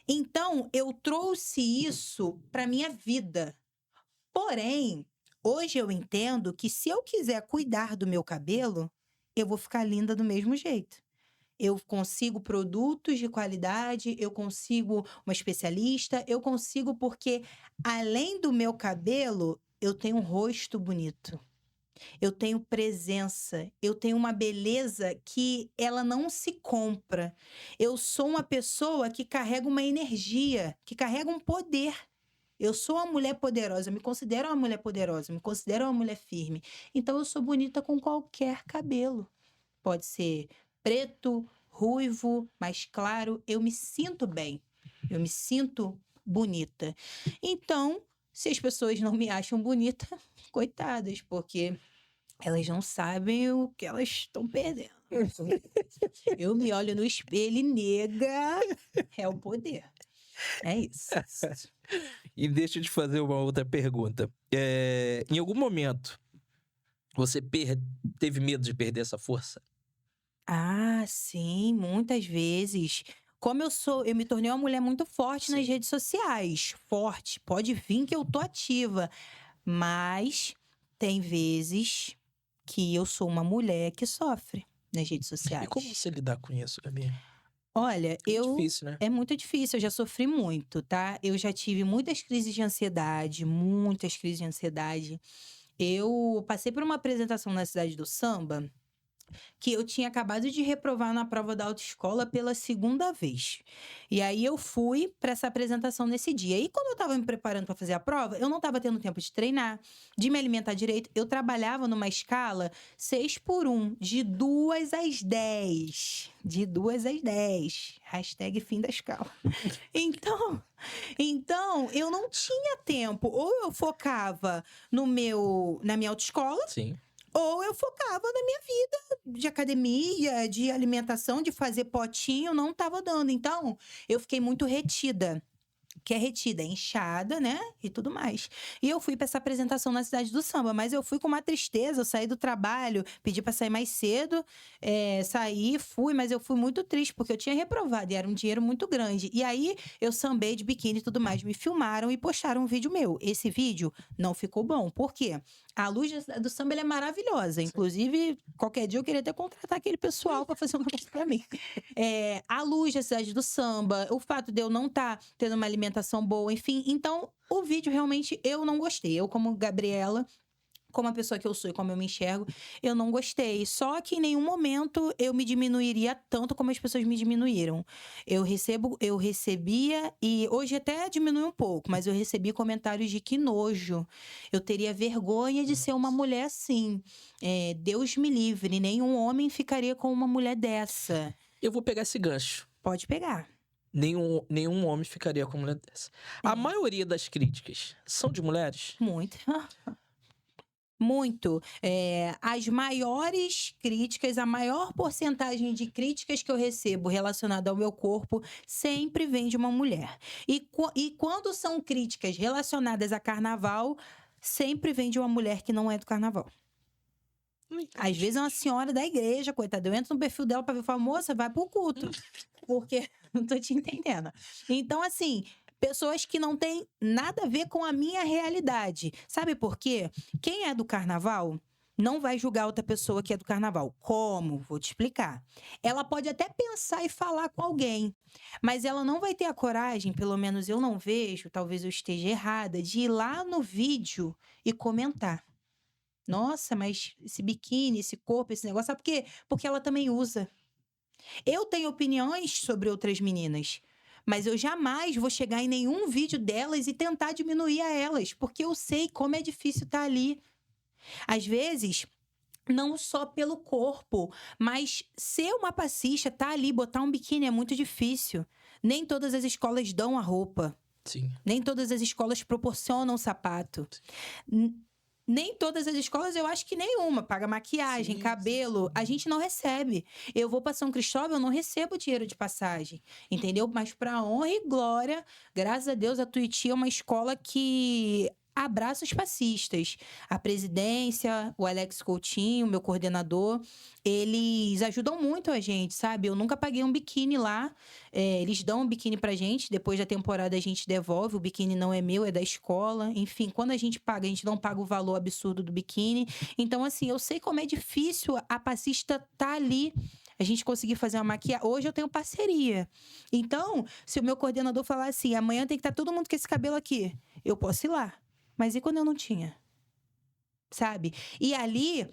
Então, eu trouxe isso para minha vida. Porém, hoje eu entendo que se eu quiser cuidar do meu cabelo, eu vou ficar linda do mesmo jeito. Eu consigo produtos de qualidade, eu consigo uma especialista, eu consigo porque, além do meu cabelo, eu tenho um rosto bonito. Eu tenho presença, eu tenho uma beleza que ela não se compra. Eu sou uma pessoa que carrega uma energia, que carrega um poder. Eu sou uma mulher poderosa, me considero uma mulher poderosa, me considero uma mulher firme. Então eu sou bonita com qualquer cabelo. Pode ser preto, ruivo, mais claro, eu me sinto bem. Eu me sinto bonita. Então, se as pessoas não me acham bonita, coitadas, porque elas não sabem o que elas estão perdendo. Eu me olho no espelho e nega, é o poder. É isso. E deixa eu te fazer uma outra pergunta. Em algum momento, você teve medo de perder essa força? Sim, muitas vezes. Como eu me tornei uma mulher muito forte nas redes sociais. Forte, pode vir que eu tô ativa. Mas tem vezes que eu sou uma mulher que sofre nas redes sociais. E como você lidar com isso, Gabi? Olha, Difícil, né? É muito difícil, eu já sofri muito, tá? Eu já tive muitas crises de ansiedade, muitas crises de ansiedade. Eu passei por uma apresentação na Cidade do Samba que eu tinha acabado de reprovar na prova da autoescola pela segunda vez. E aí eu fui para essa apresentação nesse dia. E quando eu estava me preparando para fazer a prova, eu não estava tendo tempo de treinar, de me alimentar direito. Eu trabalhava numa escala 6x1, de 2 às 10. De 2 às 10. Hashtag fim da escala. Então, eu não tinha tempo. Ou eu focava na minha autoescola, Sim. Ou eu focava na minha vida de academia, de alimentação, de fazer potinho, não tava dando. Então, eu fiquei muito retida. Que é retida, é inchada, né? E tudo mais. E eu fui pra essa apresentação na Cidade do Samba, mas eu fui com uma tristeza. Eu saí do trabalho, pedi pra sair mais cedo, saí, fui, mas eu fui muito triste, porque eu tinha reprovado e era um dinheiro muito grande. E aí eu sambei de biquíni e tudo mais. Me filmaram e postaram um vídeo meu. Esse vídeo não ficou bom. Por quê? A luz do samba ela é maravilhosa. Inclusive, qualquer dia eu queria até contratar aquele pessoal pra fazer um negócio pra mim. A luz da Cidade do Samba, o fato de eu não estar tendo uma alimentação boa, enfim. Então, o vídeo realmente eu não gostei. Eu, como Gabriela, como a pessoa que eu sou e como eu me enxergo, eu não gostei. Só que em nenhum momento eu me diminuiria tanto como as pessoas me diminuíram. Eu recebia, e hoje até diminui um pouco, mas eu recebi comentários de que nojo. Eu teria vergonha de ser uma mulher assim. Deus me livre, nenhum homem ficaria com uma mulher dessa. Eu vou pegar esse gancho. Pode pegar. Nenhum homem ficaria com uma mulher dessa. A maioria das críticas são de mulheres? Muito. Muito. As maiores críticas, a maior porcentagem de críticas que eu recebo relacionada ao meu corpo sempre vem de uma mulher. E quando são críticas relacionadas a carnaval, sempre vem de uma mulher que não é do carnaval. Às vezes é uma senhora da igreja, coitada. Eu entro no perfil dela pra ver e falo, moça, vai pro culto. Porque não tô te entendendo. Então, assim, pessoas que não têm nada a ver com a minha realidade. Sabe por quê? Quem é do carnaval não vai julgar outra pessoa que é do carnaval. Como? Vou te explicar. Ela pode até pensar e falar com alguém, mas ela não vai ter a coragem, pelo menos eu não vejo, talvez eu esteja errada, de ir lá no vídeo e comentar. Nossa, mas esse biquíni, esse corpo, esse negócio, sabe por quê? Porque ela também usa. Eu tenho opiniões sobre outras meninas, mas eu jamais vou chegar em nenhum vídeo delas e tentar diminuir a elas, porque eu sei como é difícil estar ali. Às vezes, não só pelo corpo, mas ser uma passista, estar ali, botar um biquíni é muito difícil. Nem todas as escolas dão a roupa. Sim. Nem todas as escolas proporcionam sapato. Nem todas as escolas, eu acho que nenhuma. Paga maquiagem, cabelo. A gente não recebe. Eu vou para São Cristóvão, eu não recebo dinheiro de passagem. Entendeu? Mas para honra e glória, graças a Deus, a Tuiuti é uma escola que abraça os passistas. A presidência, o Alex Coutinho, meu coordenador, eles ajudam muito a gente, sabe? Eu nunca paguei um biquíni lá. Eles dão um biquíni pra gente, depois da temporada a gente devolve. O biquíni não é meu, é da escola. Enfim, quando a gente paga, a gente não paga o valor absurdo do biquíni. Então, assim, eu sei como é difícil a passista tá ali. A gente conseguir fazer uma maquiagem. Hoje eu tenho parceria. Então, se o meu coordenador falar assim, amanhã tem que estar todo mundo com esse cabelo aqui, eu posso ir lá. Mas e quando eu não tinha? Sabe? E ali,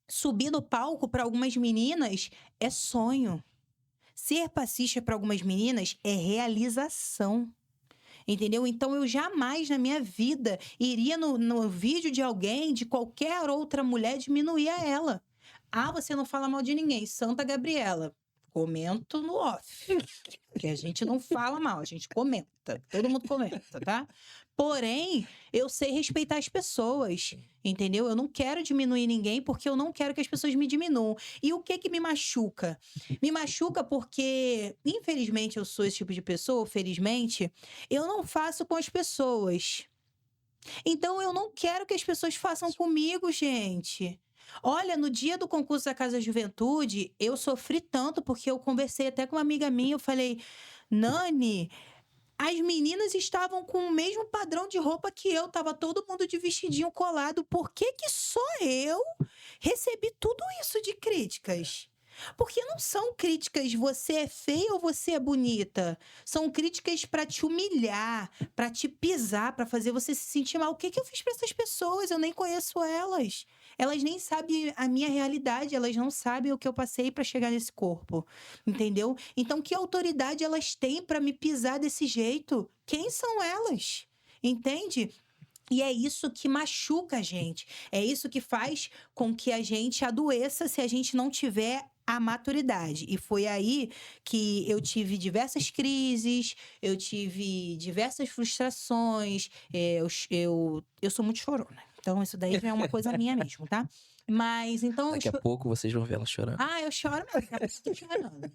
subir no palco para algumas meninas é sonho. Ser passista para algumas meninas é realização. Entendeu? Então, eu jamais na minha vida iria no vídeo de alguém, de qualquer outra mulher, diminuir a ela. Ah, você não fala mal de ninguém. Santa Gabriela. Comento no off. Porque a gente não fala mal, a gente comenta. Todo mundo comenta, tá? Porém, eu sei respeitar as pessoas, entendeu? Eu não quero diminuir ninguém porque eu não quero que as pessoas me diminuam. E o que me machuca? Me machuca porque, infelizmente, eu sou esse tipo de pessoa, felizmente, eu não faço com as pessoas. Então, eu não quero que as pessoas façam comigo, gente. Olha, no dia do concurso da Casa da Juventude, eu sofri tanto porque eu conversei até com uma amiga minha, eu falei, Nani, as meninas estavam com o mesmo padrão de roupa que eu, tava todo mundo de vestidinho colado, por que só eu recebi tudo isso de críticas? Porque não são críticas você é feia ou você é bonita. São críticas para te humilhar, para te pisar, para fazer você se sentir mal. O que eu fiz para essas pessoas? Eu nem conheço elas. Elas nem sabem a minha realidade, elas não sabem o que eu passei para chegar nesse corpo. Entendeu? Então, que autoridade elas têm para me pisar desse jeito? Quem são elas? Entende? E é isso que machuca a gente. É isso que faz com que a gente adoeça se a gente não tiver a maturidade. E foi aí que eu tive diversas crises, eu tive diversas frustrações. Eu sou muito chorona. Então, isso daí já é uma coisa minha mesmo, tá? Mas, então... Daqui a pouco vocês vão ver ela chorando. Ah, eu choro mesmo, daqui a pouco eu tô chorando.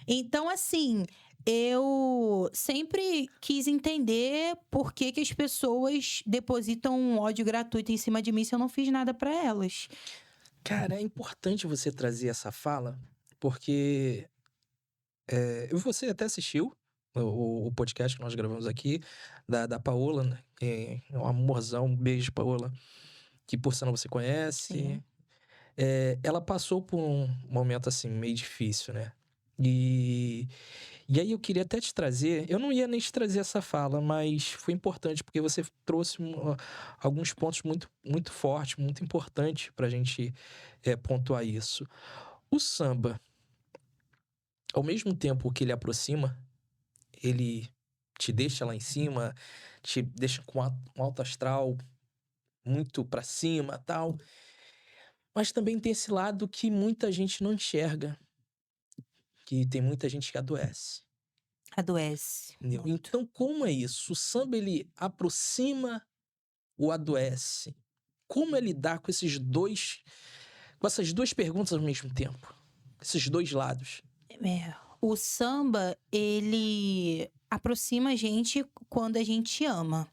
Então, assim, eu sempre quis entender por que que as pessoas depositam um ódio gratuito em cima de mim se eu não fiz nada pra elas. Cara, é importante você trazer essa fala, porque você até assistiu o podcast que nós gravamos aqui, da Paola, né? É um amorzão, um beijo, Paola, que por sinal você conhece. Sim. Ela passou por um momento assim, meio difícil, né? E aí eu queria até te trazer, eu não ia nem te trazer essa fala, mas foi importante porque você trouxe alguns pontos muito, muito fortes, muito importantes pra gente pontuar isso. O samba, ao mesmo tempo que ele aproxima, ele te deixa lá em cima, te deixa com um alto astral muito pra cima, tal. Mas também tem esse lado que muita gente não enxerga, que tem muita gente que adoece. Adoece. Entendeu? Muito. Então, como é isso? O samba, ele aproxima ou adoece? Como é lidar com com essas duas perguntas ao mesmo tempo? Esses dois lados. O samba, ele aproxima a gente quando a gente ama.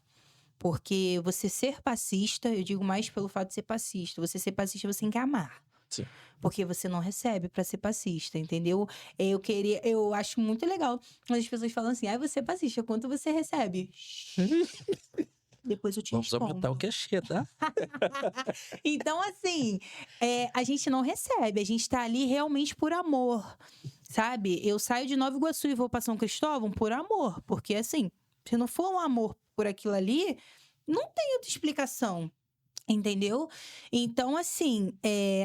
Porque você ser passista, eu digo mais pelo fato de ser passista. Você ser passista, você tem que amar. Sim. Porque você não recebe pra ser passista, entendeu? Eu acho muito legal quando as pessoas falam assim: você é passista, quanto você recebe? Depois eu te Vamos respondo. aumentar o cachê, tá? Então, assim, a gente não recebe, a gente tá ali realmente por amor, sabe? Eu saio de Nova Iguaçu e vou pra São Cristóvão por amor, porque assim, se não for um amor por aquilo ali, não tem outra explicação. Entendeu? Então, assim,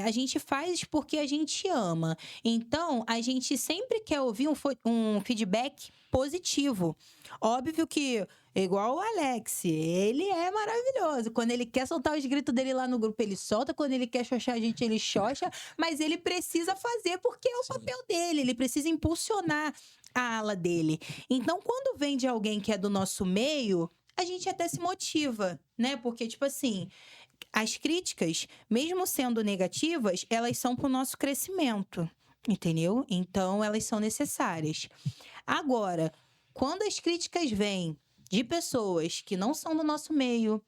a gente faz porque a gente ama. Então, a gente sempre quer ouvir um feedback positivo. Óbvio que, igual o Alex, ele é maravilhoso. Quando ele quer soltar os gritos dele lá no grupo, ele solta. Quando ele quer xoxar a gente, ele xoxa. Mas ele precisa fazer porque é o papel dele. Ele precisa impulsionar a ala dele. Então, quando vem de alguém que é do nosso meio, a gente até se motiva, né? Porque, tipo assim, as críticas, mesmo sendo negativas, elas são para o nosso crescimento, entendeu? Então, elas são necessárias. Agora, quando as críticas vêm de pessoas que não são do nosso meio,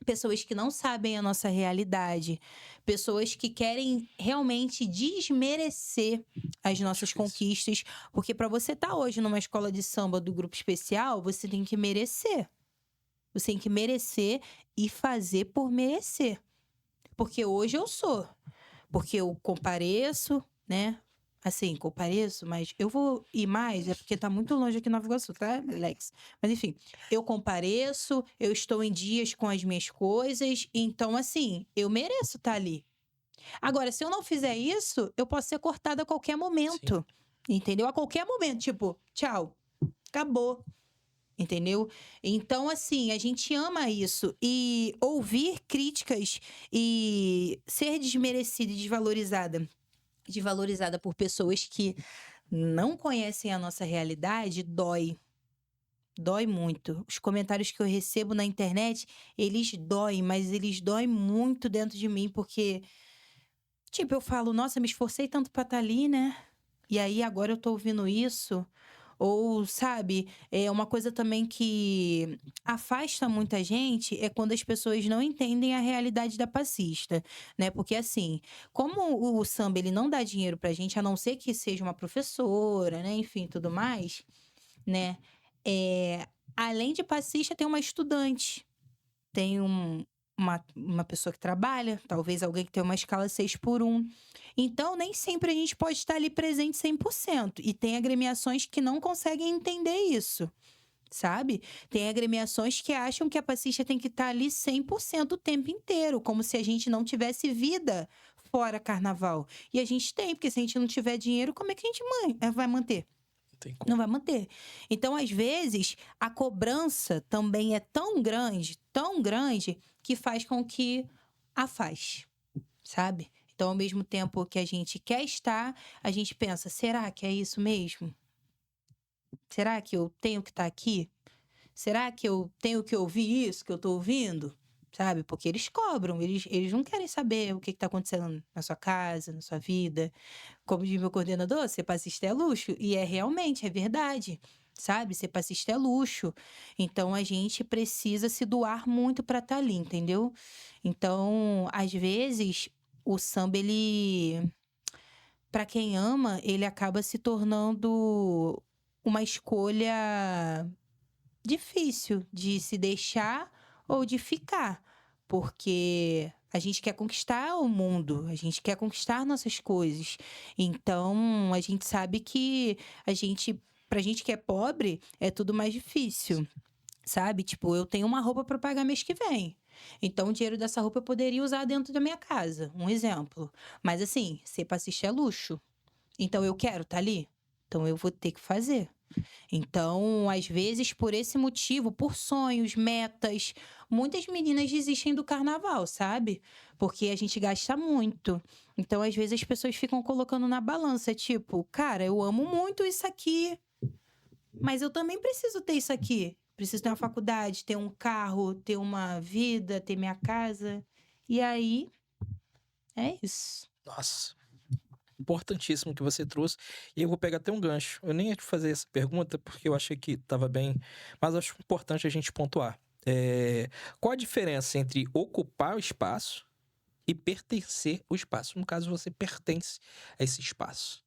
pessoas que não sabem a nossa realidade, pessoas que querem realmente desmerecer as nossas Difícil. conquistas, porque para você estar hoje numa escola de samba do grupo especial, você tem que merecer. Você tem que merecer e fazer por merecer. Porque hoje eu sou. Porque eu compareço, né? Assim, compareço, mas eu vou ir mais, é porque tá muito longe aqui em Nova Iguaçu, tá, Alex? Mas enfim, eu compareço, eu estou em dias com as minhas coisas, então assim, eu mereço estar ali. Agora, se eu não fizer isso, eu posso ser cortada a qualquer momento. Entendeu? A qualquer momento, tipo, tchau, acabou. Entendeu? Então, assim, a gente ama isso. E ouvir críticas e ser desmerecida e desvalorizada por pessoas que não conhecem a nossa realidade, dói. Dói muito. Os comentários que eu recebo na internet, eles doem, mas eles doem muito dentro de mim, porque, tipo, eu falo, nossa, me esforcei tanto pra estar ali, né? E aí agora eu tô ouvindo isso. Ou, sabe, é uma coisa também que afasta muita gente é quando as pessoas não entendem a realidade da passista, né? Porque assim, como o samba ele não dá dinheiro pra gente, a não ser que seja uma professora, né? Enfim, tudo mais, né? Além de passista, tem uma estudante, tem uma pessoa que trabalha, talvez alguém que tem uma escala 6x1. Então, nem sempre a gente pode estar ali presente 100%. E tem agremiações que não conseguem entender isso, sabe? Tem agremiações que acham que a passista tem que estar ali 100% o tempo inteiro, como se a gente não tivesse vida fora carnaval. E a gente tem, porque se a gente não tiver dinheiro, como é que a gente vai manter? Tem como. Não vai manter. Então, às vezes, a cobrança também é tão grande, que faz com que afaste, sabe? Então, ao mesmo tempo que a gente quer estar, a gente pensa: será que é isso mesmo? Será que eu tenho que estar aqui? Será que eu tenho que ouvir isso que eu tô ouvindo? sabe? Porque eles cobram, eles não querem saber o que tá acontecendo na sua casa, na sua vida. Como diz meu coordenador, ser passista é luxo. E é realmente, é verdade. Sabe? Ser passista é luxo. Então a gente precisa se doar muito pra estar ali, entendeu? Então, às vezes, o samba, ele, pra quem ama, ele acaba se tornando uma escolha difícil de se deixar ou de ficar, porque a gente quer conquistar o mundo, a gente quer conquistar nossas coisas. Então, a gente sabe que pra gente que é pobre, é tudo mais difícil, sabe? Tipo, eu tenho uma roupa para pagar mês que vem. Então, o dinheiro dessa roupa eu poderia usar dentro da minha casa, um exemplo. Mas assim, ser passista é luxo. Então, eu quero estar ali. Então, eu vou ter que fazer. Então, às vezes, por esse motivo, por sonhos, metas, muitas meninas desistem do carnaval, sabe? Porque a gente gasta muito. Então, às vezes, as pessoas ficam colocando na balança, tipo, cara, eu amo muito isso aqui, mas eu também preciso ter isso aqui. Preciso ter uma faculdade, ter um carro, ter uma vida, ter minha casa. E aí, é isso. Nossa, importantíssimo que você trouxe. E eu vou pegar até um gancho. Eu nem ia te fazer essa pergunta porque eu achei que estava bem, mas acho importante a gente pontuar. Qual a diferença entre ocupar o espaço e pertencer ao espaço? No caso, você pertence a esse espaço.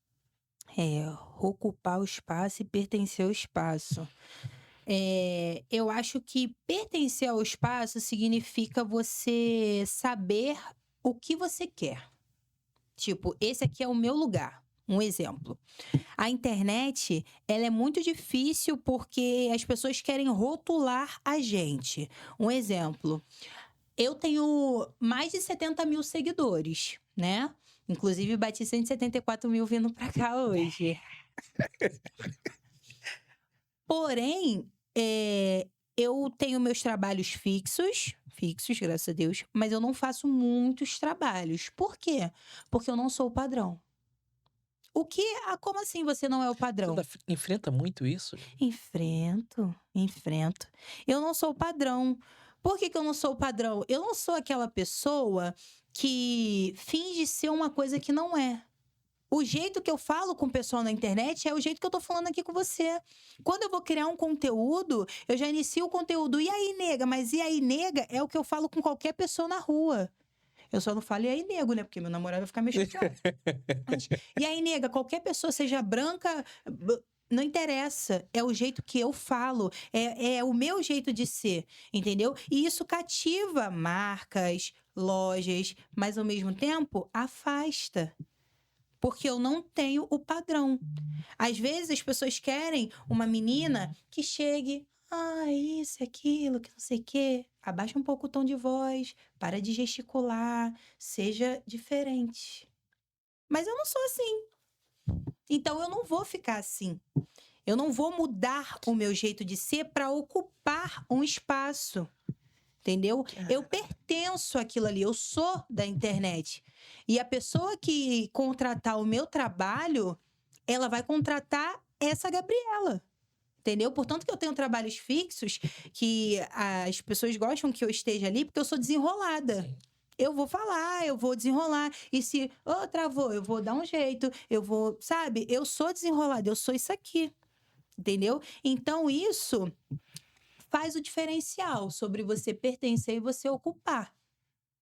Ocupar o espaço e pertencer ao espaço. Eu acho que pertencer ao espaço significa você saber o que você quer. Tipo, esse aqui é o meu lugar. Um exemplo. A internet, ela é muito difícil porque as pessoas querem rotular a gente. Um exemplo. Eu tenho mais de 70 mil seguidores, né? Inclusive, bati 174 mil vindo pra cá hoje. Porém, eu tenho meus trabalhos fixos, graças a Deus, mas eu não faço muitos trabalhos. Por quê? Porque eu não sou o padrão. Como assim você não é o Você padrão? enfrenta muito isso? Enfrento. Eu não sou o padrão. Por que eu não sou o padrão? Eu não sou aquela pessoa que finge ser uma coisa que não é. O jeito que eu falo com o pessoal na internet é o jeito que eu tô falando aqui com você. Quando eu vou criar um conteúdo, eu já inicio o conteúdo. E aí, nega? Mas e aí, nega? É o que eu falo com qualquer pessoa na rua. Eu só não falo e aí, nego, né? Porque meu namorado vai ficar meio chateado. E aí, nega, qualquer pessoa, seja branca, não interessa. É o jeito que eu falo. É o meu jeito de ser, entendeu? E isso cativa marcas, lojas, mas ao mesmo tempo afasta. Porque eu não tenho o padrão. Às vezes as pessoas querem uma menina que chegue, isso, aquilo, que não sei o quê. Abaixa um pouco o tom de voz, para de gesticular, seja diferente. Mas eu não sou assim. Então eu não vou ficar assim. Eu não vou mudar o meu jeito de ser para ocupar um espaço. Entendeu? Eu pertenço àquilo ali, eu sou da internet. E a pessoa que contratar o meu trabalho, ela vai contratar essa Gabriela. Entendeu? Portanto que eu tenho trabalhos fixos que as pessoas gostam que eu esteja ali porque eu sou desenrolada. Sim. Eu vou falar, eu vou desenrolar. E se travou, eu vou dar um jeito, eu vou, sabe? Eu sou desenrolada, eu sou isso aqui. Entendeu? Então isso faz o diferencial sobre você pertencer e você ocupar.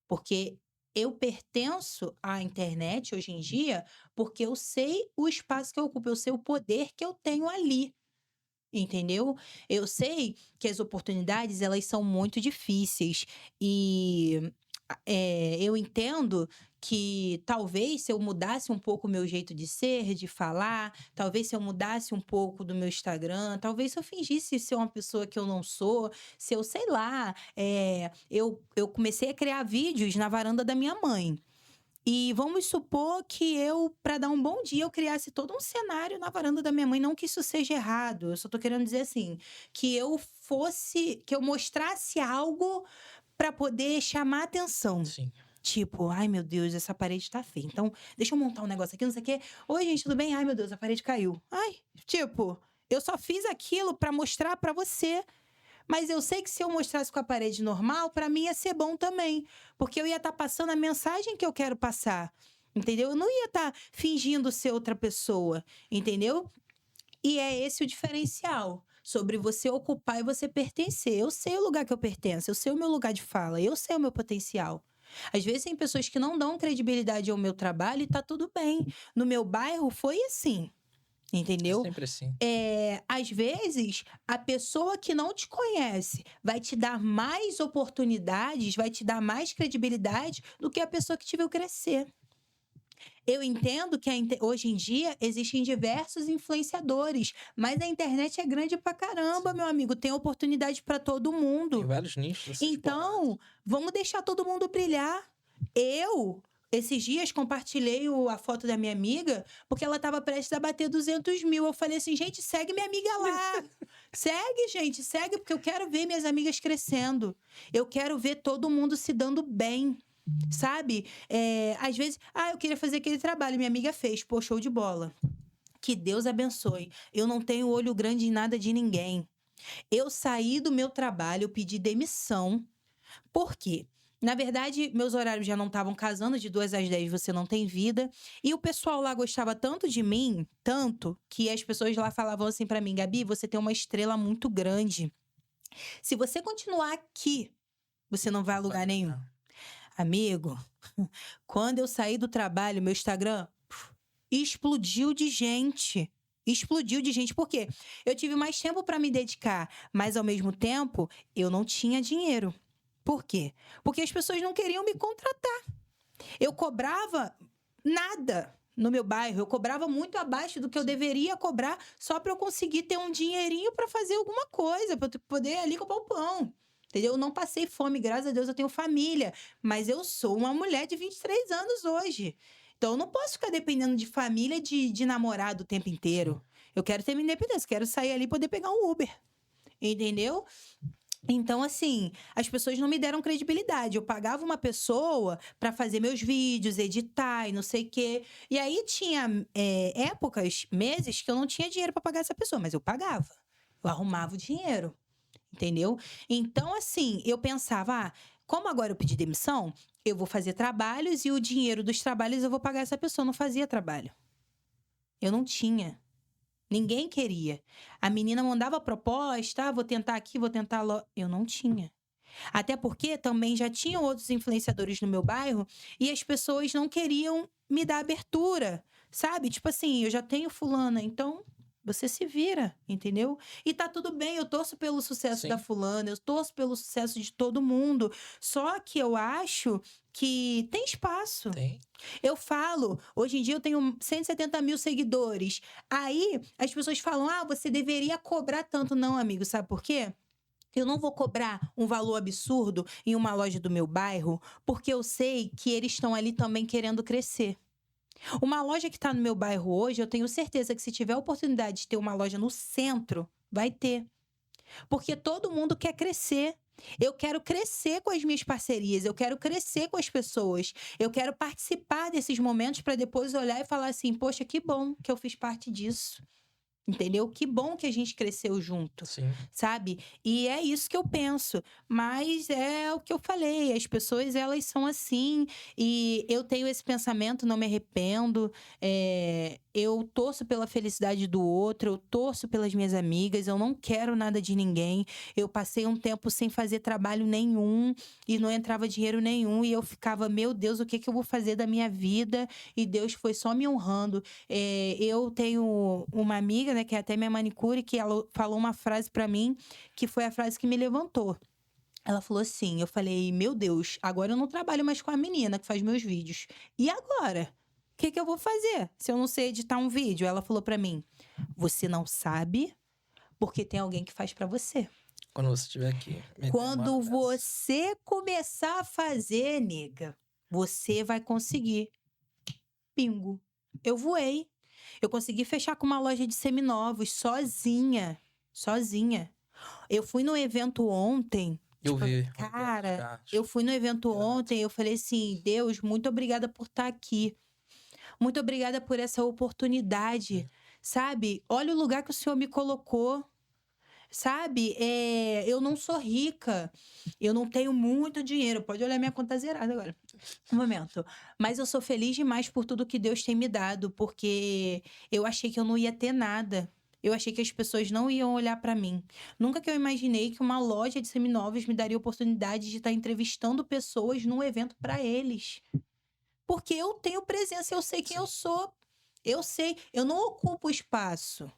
Porque eu pertenço à internet hoje em dia porque eu sei o espaço que eu ocupo, eu sei o poder que eu tenho ali. Entendeu? Eu sei que as oportunidades, elas são muito difíceis. E eu entendo que talvez se eu mudasse um pouco o meu jeito de ser, de falar, talvez se eu mudasse um pouco do meu Instagram, talvez se eu fingisse ser uma pessoa que eu não sou, se eu, sei lá, eu comecei a criar vídeos na varanda da minha mãe. E vamos supor que para dar um bom dia, eu criasse todo um cenário na varanda da minha mãe. Não que isso seja errado, eu só tô querendo dizer assim, que eu mostrasse algo para poder chamar atenção. Sim. Tipo, ai meu Deus, essa parede tá feia. Então, deixa eu montar um negócio aqui, não sei o quê. Oi, gente, tudo bem? Ai meu Deus, a parede caiu. Ai, tipo, eu só fiz aquilo para mostrar para você. Mas eu sei que se eu mostrasse com a parede normal, pra mim ia ser bom também. Porque eu ia estar passando a mensagem que eu quero passar. Entendeu? Eu não ia estar fingindo ser outra pessoa. Entendeu? E é esse o diferencial. Sobre você ocupar e você pertencer. Eu sei o lugar que eu pertenço. Eu sei o meu lugar de fala. Eu sei o meu potencial. Às vezes tem pessoas que não dão credibilidade ao meu trabalho e tá tudo bem. No meu bairro foi assim. É Entendeu? sempre assim. Às vezes, a pessoa que não te conhece vai te dar mais oportunidades, vai te dar mais credibilidade do que a pessoa que te viu crescer. Eu entendo que hoje em dia existem diversos influenciadores, mas a internet é grande pra caramba, meu amigo. Tem oportunidade pra todo Tem mundo. vários nichos a ser explorados. Então, vamos deixar todo mundo brilhar. Esses dias, compartilhei a foto da minha amiga, porque ela estava prestes a bater 200 mil. Eu falei assim, gente, segue minha amiga lá. Segue, gente, segue, porque eu quero ver minhas amigas crescendo. Eu quero ver todo mundo se dando bem, sabe? Às vezes, eu queria fazer aquele trabalho, minha amiga fez, pô, show de bola. Que Deus abençoe. Eu não tenho olho grande em nada de ninguém. Eu saí do meu trabalho, eu pedi demissão. Por quê? Na verdade, meus horários já não estavam casando, de 2 às 10 você não tem vida. E o pessoal lá gostava tanto de mim, tanto, que as pessoas lá falavam assim pra mim, Gabi, você tem uma estrela muito grande. Se você continuar aqui, você não vai a lugar nenhum. Amigo, quando eu saí do trabalho, meu Instagram explodiu de gente. Explodiu de gente. Por quê? Eu tive mais tempo pra me dedicar, mas ao mesmo tempo, eu não tinha dinheiro. Por quê? Porque as pessoas não queriam me contratar. Eu cobrava nada no meu bairro. Eu cobrava muito abaixo do que eu deveria cobrar só para eu conseguir ter um dinheirinho para fazer alguma coisa, para eu poder ali comprar o pão. Entendeu? Eu não passei fome, graças a Deus eu tenho família. Mas eu sou uma mulher de 23 anos hoje. Então eu não posso ficar dependendo de família, de namorado o tempo inteiro. Eu quero ter minha independência, quero sair ali e poder pegar um Uber. Entendeu? Então, assim, as pessoas não me deram credibilidade. Eu pagava uma pessoa para fazer meus vídeos, editar e não sei o quê. E aí tinha épocas, meses, que eu não tinha dinheiro para pagar essa pessoa, mas eu pagava. Eu arrumava o dinheiro, entendeu? Então, assim, eu pensava, como agora eu pedi demissão, eu vou fazer trabalhos e o dinheiro dos trabalhos eu vou pagar essa pessoa. Eu não fazia trabalho. Eu não tinha. Ninguém queria. A menina mandava proposta, vou tentar aqui, vou tentar lá. Eu não tinha. Até porque também já tinham outros influenciadores no meu bairro e as pessoas não queriam me dar abertura, sabe? Tipo assim, eu já tenho fulana, então você se vira, entendeu? E tá tudo bem, eu torço pelo sucesso da fulana, eu torço pelo sucesso de todo mundo. Só que eu acho que tem espaço. Tem. Eu falo, hoje em dia eu tenho 170 mil seguidores. Aí as pessoas falam, você deveria cobrar tanto. Não, amigo, sabe por quê? Eu não vou cobrar um valor absurdo em uma loja do meu bairro, porque eu sei que eles estão ali também querendo crescer. Uma loja que está no meu bairro hoje, eu tenho certeza que se tiver a oportunidade de ter uma loja no centro, vai ter. Porque todo mundo quer crescer. Eu quero crescer com as minhas parcerias, eu quero crescer com as pessoas. Eu quero participar desses momentos para depois olhar e falar assim, poxa, que bom que eu fiz parte disso. Entendeu? Que bom que a gente cresceu junto, Sim. sabe? E é isso que eu penso. Mas é o que eu falei, as pessoas, elas são assim. E eu tenho esse pensamento, não me arrependo. Eu torço pela felicidade do outro, eu torço pelas minhas amigas, eu não quero nada de ninguém. Eu passei um tempo sem fazer trabalho nenhum e não entrava dinheiro nenhum. E eu ficava, meu Deus, o que eu vou fazer da minha vida? E Deus foi só me honrando. Eu tenho uma amiga, né, que é até minha manicure, que ela falou uma frase pra mim, que foi a frase que me levantou. Ela falou assim, eu falei, meu Deus, agora eu não trabalho mais com a menina que faz meus vídeos. E agora? O que eu vou fazer se eu não sei editar um vídeo? Ela falou pra mim, você não sabe porque tem alguém que faz pra você. Quando você estiver aqui. Quando você começar a fazer, nega, você vai conseguir. Pingo. Eu voei. Eu consegui fechar com uma loja de seminovos, sozinha. Sozinha. Eu fui no evento ontem. Eu vi. Cara, eu fui no evento ontem, eu falei assim, Deus, muito obrigada por estar aqui. Muito obrigada por essa oportunidade, sabe? Olha o lugar que o Senhor me colocou. Sabe? Eu não sou rica, eu não tenho muito dinheiro. Pode olhar minha conta zerada agora. Um momento. Mas eu sou feliz demais por tudo que Deus tem me dado, porque eu achei que eu não ia ter nada. Eu achei que as pessoas não iam olhar pra mim. Nunca que eu imaginei que uma loja de seminovos me daria oportunidade de estar entrevistando pessoas num evento pra eles. Porque eu tenho presença, eu sei quem eu Sim. sou. Eu sei, eu não ocupo espaço.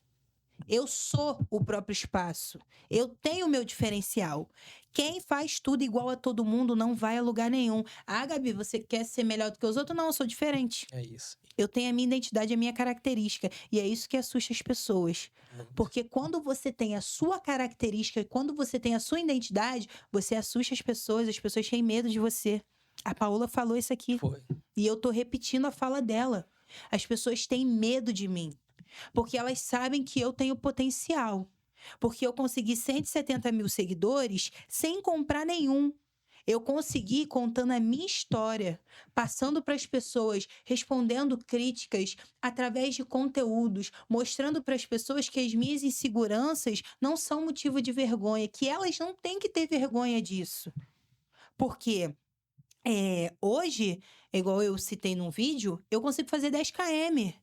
Eu sou o próprio espaço. Eu tenho o meu diferencial. Quem faz tudo igual a todo mundo não vai a lugar nenhum. Ah, Gabi, você quer ser melhor do que os outros? Não, eu sou diferente. É isso. Eu tenho a minha identidade, a minha característica. E é isso que assusta as pessoas. Muito. Porque quando você tem a sua característica, quando você tem a sua identidade, você assusta as pessoas têm medo de você. A Paola falou isso aqui. Foi. E eu tô repetindo a fala dela. As pessoas têm medo de mim. Porque elas sabem que eu tenho potencial. Porque eu consegui 170 mil seguidores sem comprar nenhum. Eu consegui contando a minha história, passando para as pessoas, respondendo críticas através de conteúdos, mostrando para as pessoas que as minhas inseguranças não são motivo de vergonha, que elas não têm que ter vergonha disso. Porque hoje, igual eu citei num vídeo, eu consigo fazer 10 km.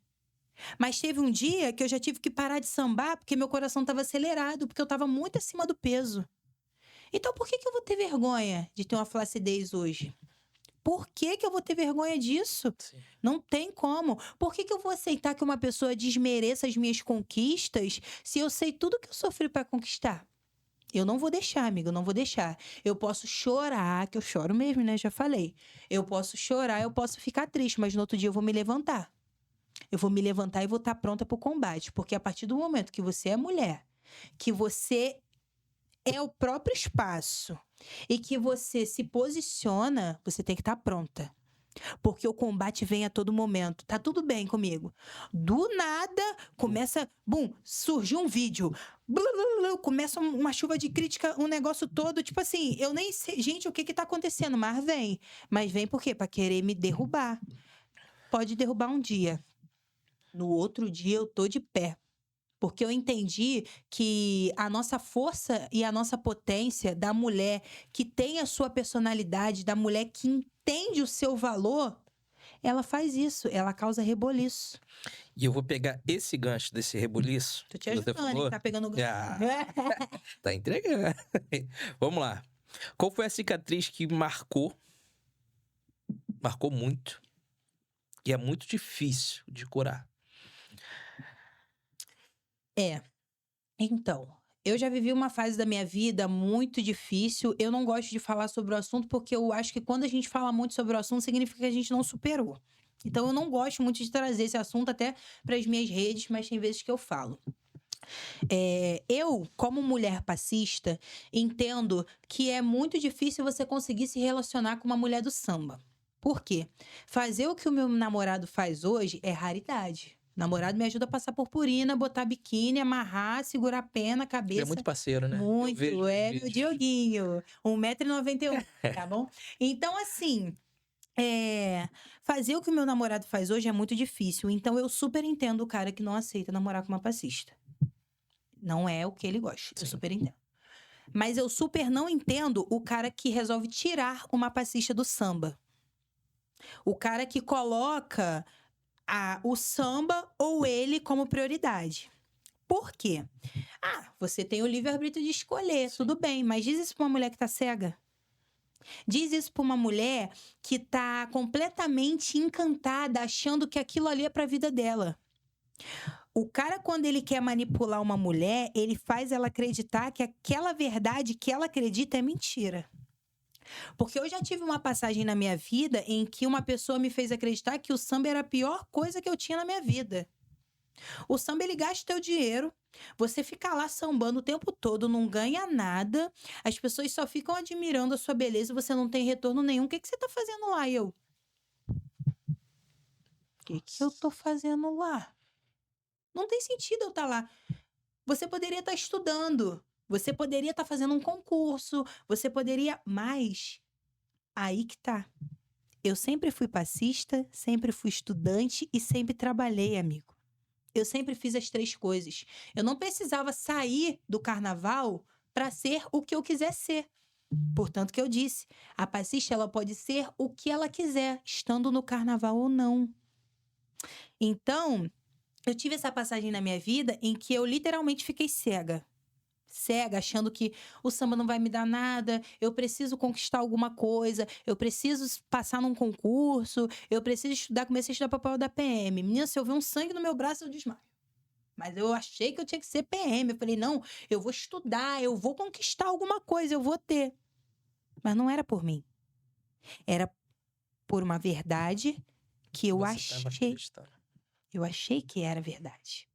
Mas teve um dia que eu já tive que parar de sambar porque meu coração estava acelerado, porque eu estava muito acima do peso. Então por que eu vou ter vergonha de ter uma flacidez hoje? Por que eu vou ter vergonha disso? Sim. Não tem como. Por que eu vou aceitar que uma pessoa desmereça as minhas conquistas se eu sei tudo que eu sofri para conquistar? Eu não vou deixar, amigo, eu não vou deixar. Eu posso chorar, que eu choro mesmo, né? Já falei. Eu posso chorar, eu posso ficar triste, mas no outro dia eu vou me levantar. Eu vou me levantar e vou estar pronta para o combate. Porque a partir do momento que você é mulher, que você é o próprio espaço e que você se posiciona, você tem que estar pronta. Porque o combate vem a todo momento. Tá tudo bem comigo. Do nada, começa... Bum, surgiu um vídeo. Blu, blu, blu, começa uma chuva de crítica, um negócio todo. Tipo assim, eu nem sei... Gente, o que tá acontecendo? Mas vem. Mas vem por quê? Pra querer me derrubar. Pode derrubar um dia. No outro dia eu tô de pé. Porque eu entendi que a nossa força e a nossa potência da mulher que tem a sua personalidade, da mulher que entende o seu valor, ela faz isso, ela causa reboliço. E eu vou pegar esse gancho desse rebuliço Tô te que você ajudando, hein? falou. Tá pegando o gancho. Ah, tá entregando. Vamos lá. Qual foi a cicatriz que marcou muito, e é muito difícil de curar? Então, eu já vivi uma fase da minha vida muito difícil. Eu não gosto de falar sobre o assunto porque eu acho que quando a gente fala muito sobre o assunto, significa que a gente não superou. Então, eu não gosto muito de trazer esse assunto até para as minhas redes, mas tem vezes que eu falo. Eu, como mulher passista, entendo que é muito difícil você conseguir se relacionar com uma mulher do samba. Por quê? Fazer o que o meu namorado faz hoje é raridade. O namorado me ajuda a passar purpurina, botar biquíni, amarrar, segurar a pena, a Ele é cabeça. muito parceiro, né? Eu Muito, vejo os meu vídeos. Dioguinho. 1,91 m, tá bom? Então, assim, fazer o que o meu namorado faz hoje é muito difícil. Então, eu super entendo o cara que não aceita namorar com uma passista. Não é o que ele gosta. Eu Sim. super entendo. Mas eu super não entendo o cara que resolve tirar uma passista do samba. O cara que coloca o samba ou ele como prioridade. Por quê? Você tem o livre-arbítrio de escolher, Sim. tudo bem, mas diz isso pra uma mulher que tá cega. Diz isso pra uma mulher que tá completamente encantada, achando que aquilo ali é pra vida dela. O cara, quando ele quer manipular uma mulher, ele faz ela acreditar que aquela verdade que ela acredita é mentira. Porque eu já tive uma passagem na minha vida em que uma pessoa me fez acreditar que o samba era a pior coisa que eu tinha na minha vida. O samba, ele gasta teu dinheiro, você fica lá sambando o tempo todo, não ganha nada, as pessoas só ficam admirando a sua beleza e você não tem retorno nenhum. O que você tá fazendo lá? E eu, o que eu tô fazendo lá? Não tem sentido eu estar lá. Você poderia estar estudando, você poderia estar fazendo um concurso, você poderia... Mas aí que tá. Eu sempre fui passista, sempre fui estudante e sempre trabalhei, amigo. Eu sempre fiz as 3 coisas. Eu não precisava sair do carnaval para ser o que eu quiser ser. Portanto que eu disse, a passista ela pode ser o que ela quiser, estando no carnaval ou não. Então, eu tive essa passagem na minha vida em que eu literalmente fiquei cega. Cega, achando que o samba não vai me dar nada, eu preciso conquistar alguma coisa, eu preciso passar num concurso, eu preciso estudar, comecei a estudar papel da PM. Menina, se eu ver um sangue no meu braço, eu desmaio. Mas eu achei que eu tinha que ser PM. Eu falei, não, eu vou estudar, eu vou conquistar alguma coisa, eu vou ter. Mas não era por mim. Era por uma verdade que eu Você tava achei. acreditando. Eu achei que era verdade.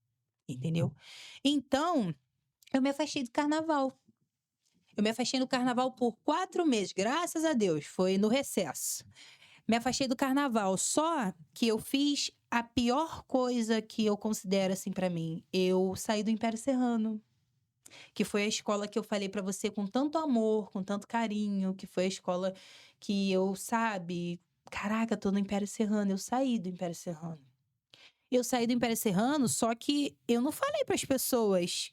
Entendeu? Então, eu me afastei do carnaval. Eu me afastei do carnaval por 4 meses, graças a Deus, foi no recesso. Me afastei do carnaval, só que eu fiz a pior coisa que eu considero assim pra mim. Eu saí do Império Serrano, que foi a escola que eu falei pra você com tanto amor, com tanto carinho, que foi a escola que eu, sabe, caraca, tô no Império Serrano, eu saí do Império Serrano. Eu saí do Império Serrano, só que eu não falei pras pessoas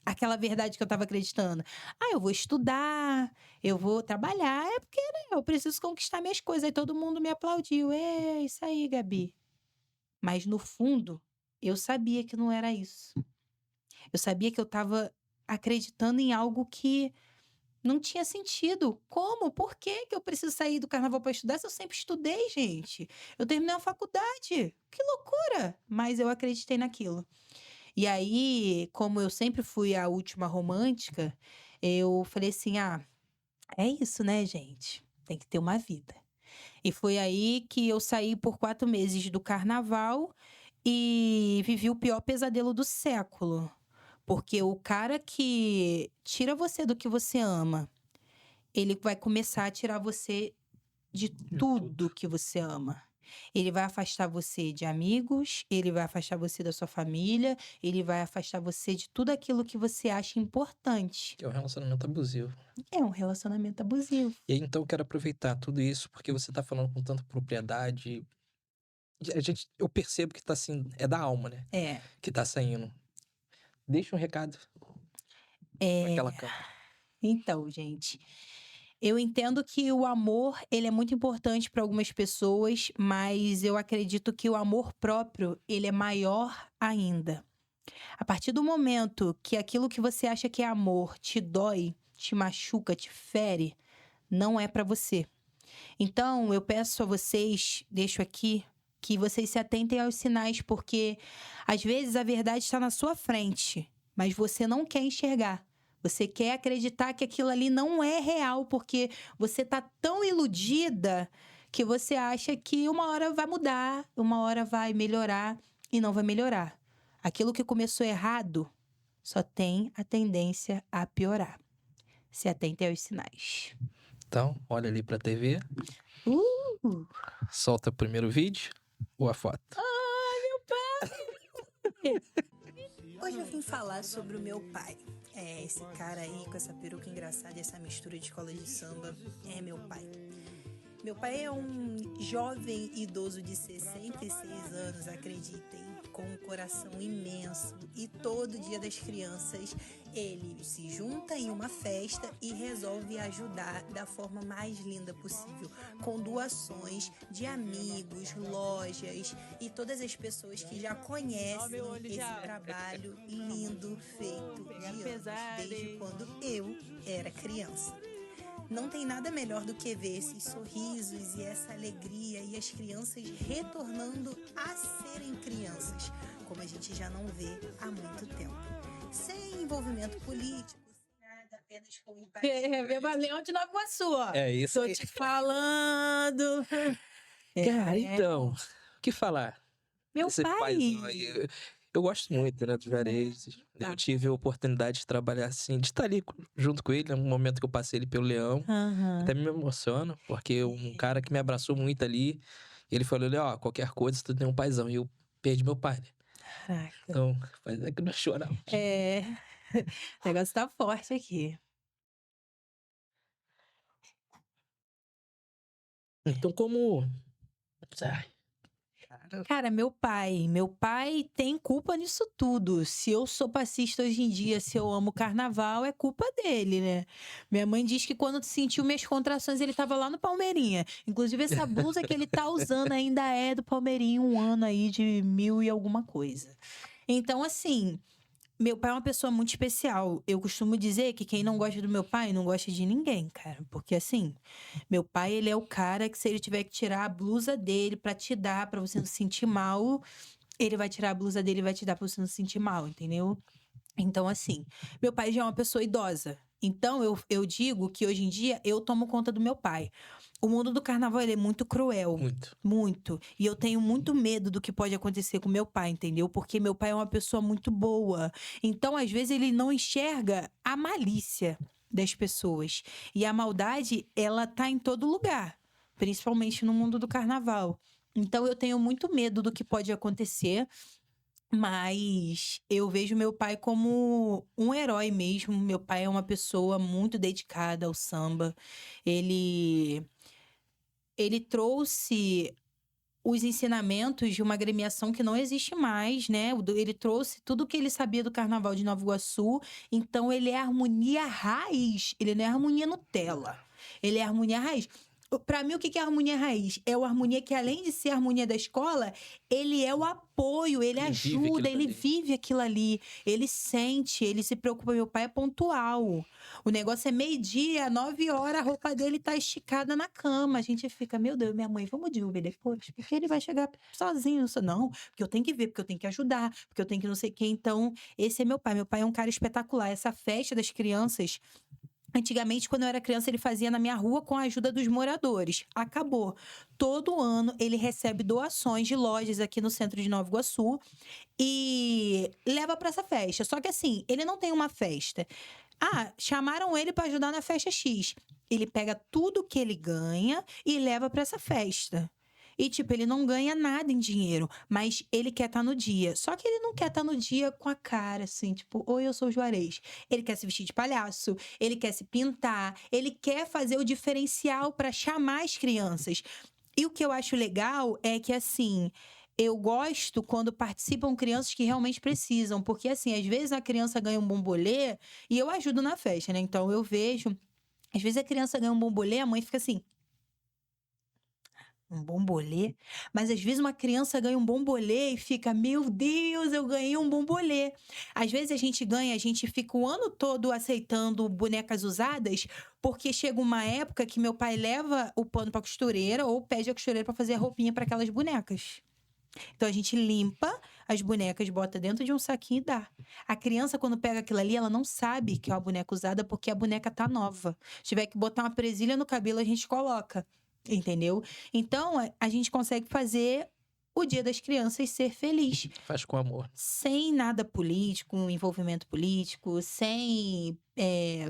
aquela verdade que eu tava acreditando. Ah, eu vou estudar, eu vou trabalhar, é porque, né, eu preciso conquistar minhas coisas. Aí todo mundo me aplaudiu. É isso aí, Gabi. Mas no fundo, eu sabia que não era isso. Eu sabia que eu tava acreditando em algo que não tinha sentido. Como? Por que que eu preciso sair do carnaval para estudar se eu sempre estudei, gente? Eu terminei a faculdade. Que loucura! Mas eu acreditei naquilo. E aí, como eu sempre fui a última romântica, eu falei assim: ah, é isso, né, gente? Tem que ter uma vida. E foi aí que eu saí por 4 meses do carnaval e vivi o pior pesadelo do século. Porque o cara que tira você do que você ama, ele vai começar a tirar você de tudo que você ama. Ele vai afastar você de amigos, ele vai afastar você da sua família, ele vai afastar você de tudo aquilo que você acha importante. Que é um relacionamento abusivo. É um relacionamento abusivo. E aí, então, eu quero aproveitar tudo isso, porque você tá falando com tanta propriedade. E eu percebo que tá assim, é da alma, né? É. Que tá saindo. Deixa um recado pra É. aquela câmera. Então, gente, eu entendo que o amor, ele é muito importante para algumas pessoas, mas eu acredito que o amor próprio, ele é maior ainda. A partir do momento que aquilo que você acha que é amor te dói, te machuca, te fere, não é para você. Então, eu peço a vocês, deixo aqui, que vocês se atentem aos sinais, porque às vezes a verdade está na sua frente, mas você não quer enxergar. Você quer acreditar que aquilo ali não é real, porque você tá tão iludida que você acha que uma hora vai mudar, uma hora vai melhorar e não vai melhorar. Aquilo que começou errado só tem a tendência a piorar. Se atentem aos sinais. Então, olha ali pra TV, solta o primeiro vídeo ou a foto. Hoje eu vim falar sobre o meu pai. É, esse cara aí com essa peruca engraçada e essa mistura de escola de samba é meu pai. Meu pai é um jovem idoso de 66 anos, acreditem, com um coração imenso. E todo dia das crianças ele se junta em uma festa e resolve ajudar da forma mais linda possível, com doações de amigos, lojas e todas as pessoas que já conhecem esse trabalho lindo feito de anos, desde quando eu era criança. Não tem nada melhor do que ver esses sorrisos e essa alegria e as crianças retornando a serem crianças, como a gente já não vê há muito tempo. Sem envolvimento político, sem nada, apenas com empatia. Beba Leão de Nova Iguaçu, ó. É isso Tô aí. te falando. Cara, então, o que falar? Meu Esse pai. paizão aí, eu gosto muito, né, dos Varejos. Eu tive a oportunidade de trabalhar assim, de estar ali junto com ele, no momento que eu passei ele pelo Leão. Aham. Até me emociono, porque um cara que me abraçou muito ali, ele falou ali, ó, qualquer coisa, tu tem um paizão. E eu perdi meu pai, né? Caraca. Então, faz é que nós choramos. É. O negócio tá forte aqui. Então, como... Ai, cara. Cara, meu pai tem culpa nisso tudo. Se eu sou passista hoje em dia, se eu amo carnaval, é culpa dele, né? Minha mãe diz que quando sentiu minhas contrações, ele tava lá no Palmeirinha. Inclusive, essa blusa que ele tá usando ainda é do Palmeirinha, um ano aí de 1000 e alguma coisa. Então, assim, meu pai é uma pessoa muito especial. Eu costumo dizer que quem não gosta do meu pai não gosta de ninguém, cara. Porque assim, meu pai, ele é o cara que se ele tiver que tirar a blusa dele pra te dar, pra você não se sentir mal, ele vai tirar a blusa dele e vai te dar pra você não se sentir mal, entendeu? Então, assim, meu pai já é uma pessoa idosa. Então, eu digo que hoje em dia eu tomo conta do meu pai. O mundo do carnaval, ele é muito cruel. Muito. Muito. E eu tenho muito medo do que pode acontecer com meu pai, entendeu? Porque meu pai é uma pessoa muito boa. Então, às vezes, ele não enxerga a malícia das pessoas. E a maldade, ela tá em todo lugar. Principalmente no mundo do carnaval. Então, eu tenho muito medo do que pode acontecer. Mas eu vejo meu pai como um herói mesmo. Meu pai é uma pessoa muito dedicada ao samba. Ele, ele trouxe os ensinamentos de uma agremiação que não existe mais, né? Ele trouxe tudo o que ele sabia do Carnaval de Nova Iguaçu. Então, ele é harmonia raiz. Ele não é harmonia Nutella. Ele é harmonia raiz. Pra mim, o que é harmonia raiz? É o harmonia que, além de ser a harmonia da escola, ele é o apoio, ele Ele vive ajuda, aquilo ele ali. vive aquilo ali. Ele sente, ele se preocupa. Meu pai é pontual. O negócio é 12h, 9h, a roupa dele tá esticada na cama. A gente fica, meu Deus, minha mãe, vamos de Uber depois? Porque ele vai chegar sozinho. Não, porque eu tenho que ver, porque eu tenho que ajudar, porque eu tenho que não sei o quê. Então, esse é meu pai. Meu pai é um cara espetacular. Essa festa das crianças, antigamente, quando eu era criança, ele fazia na minha rua com a ajuda dos moradores. Acabou. Todo ano ele recebe doações de lojas aqui no centro de Nova Iguaçu e leva pra essa festa. Só que assim, ele não tem uma festa. Ah, chamaram ele pra ajudar na festa X. Ele pega tudo que ele ganha e leva pra essa festa. E, tipo, ele não ganha nada em dinheiro, mas ele quer estar no dia. Só que ele não quer estar no dia com a cara, assim, tipo, oi, eu sou o Juarez. Ele quer se vestir de palhaço, ele quer se pintar, ele quer fazer o diferencial pra chamar as crianças. E o que eu acho legal é que, assim, eu gosto quando participam crianças que realmente precisam, porque, assim, às vezes a criança ganha um bombolê e eu ajudo na festa, né? Então eu vejo, às vezes a criança ganha um bombolê, a mãe fica assim, um bombolê? Mas às vezes uma criança ganha um bombolê e fica, meu Deus, eu ganhei um bombolê. Às vezes a gente ganha, a gente fica o ano todo aceitando bonecas usadas, porque chega uma época que meu pai leva o pano pra costureira ou pede a costureira pra fazer a roupinha para aquelas bonecas. Então a gente limpa as bonecas, bota dentro de um saquinho e dá. A criança, quando pega aquilo ali, ela não sabe que é uma boneca usada porque a boneca tá nova. Se tiver que botar uma presilha no cabelo, a gente coloca. Entendeu? Então, a gente consegue fazer o Dia das Crianças ser feliz. Faz com amor. Sem nada político, envolvimento político, sem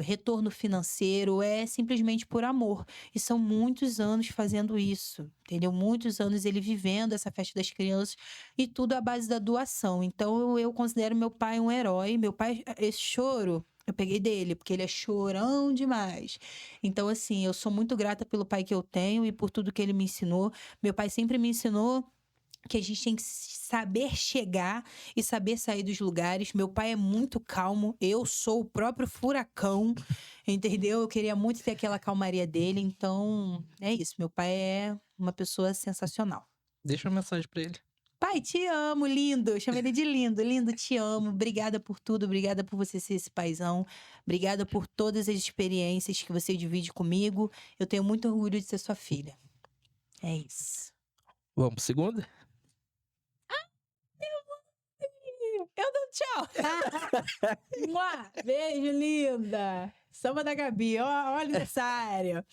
retorno financeiro, é simplesmente por amor. E são muitos anos fazendo isso, entendeu? Muitos anos ele vivendo essa festa das crianças e tudo à base da doação. Então, eu considero meu pai um herói. Meu pai, esse choro, eu peguei dele, porque ele é chorão demais. Então, assim, eu sou muito grata pelo pai que eu tenho e por tudo que ele me ensinou. Meu pai sempre me ensinou que a gente tem que saber chegar e saber sair dos lugares. Meu pai é muito calmo, eu sou o próprio furacão, entendeu? Eu queria muito ter aquela calmaria dele, então é isso. Meu pai é uma pessoa sensacional. Deixa uma mensagem pra ele. Pai, te amo, lindo. Eu chamo ele de lindo. Lindo, te amo. Obrigada por tudo. Obrigada por você ser esse paizão. Obrigada por todas as experiências que você divide comigo. Eu tenho muito orgulho de ser sua filha. É isso. Vamos pro segundo? Eu dou tchau. Mua! Beijo, linda. Samba da Gabi. Ó, aniversário.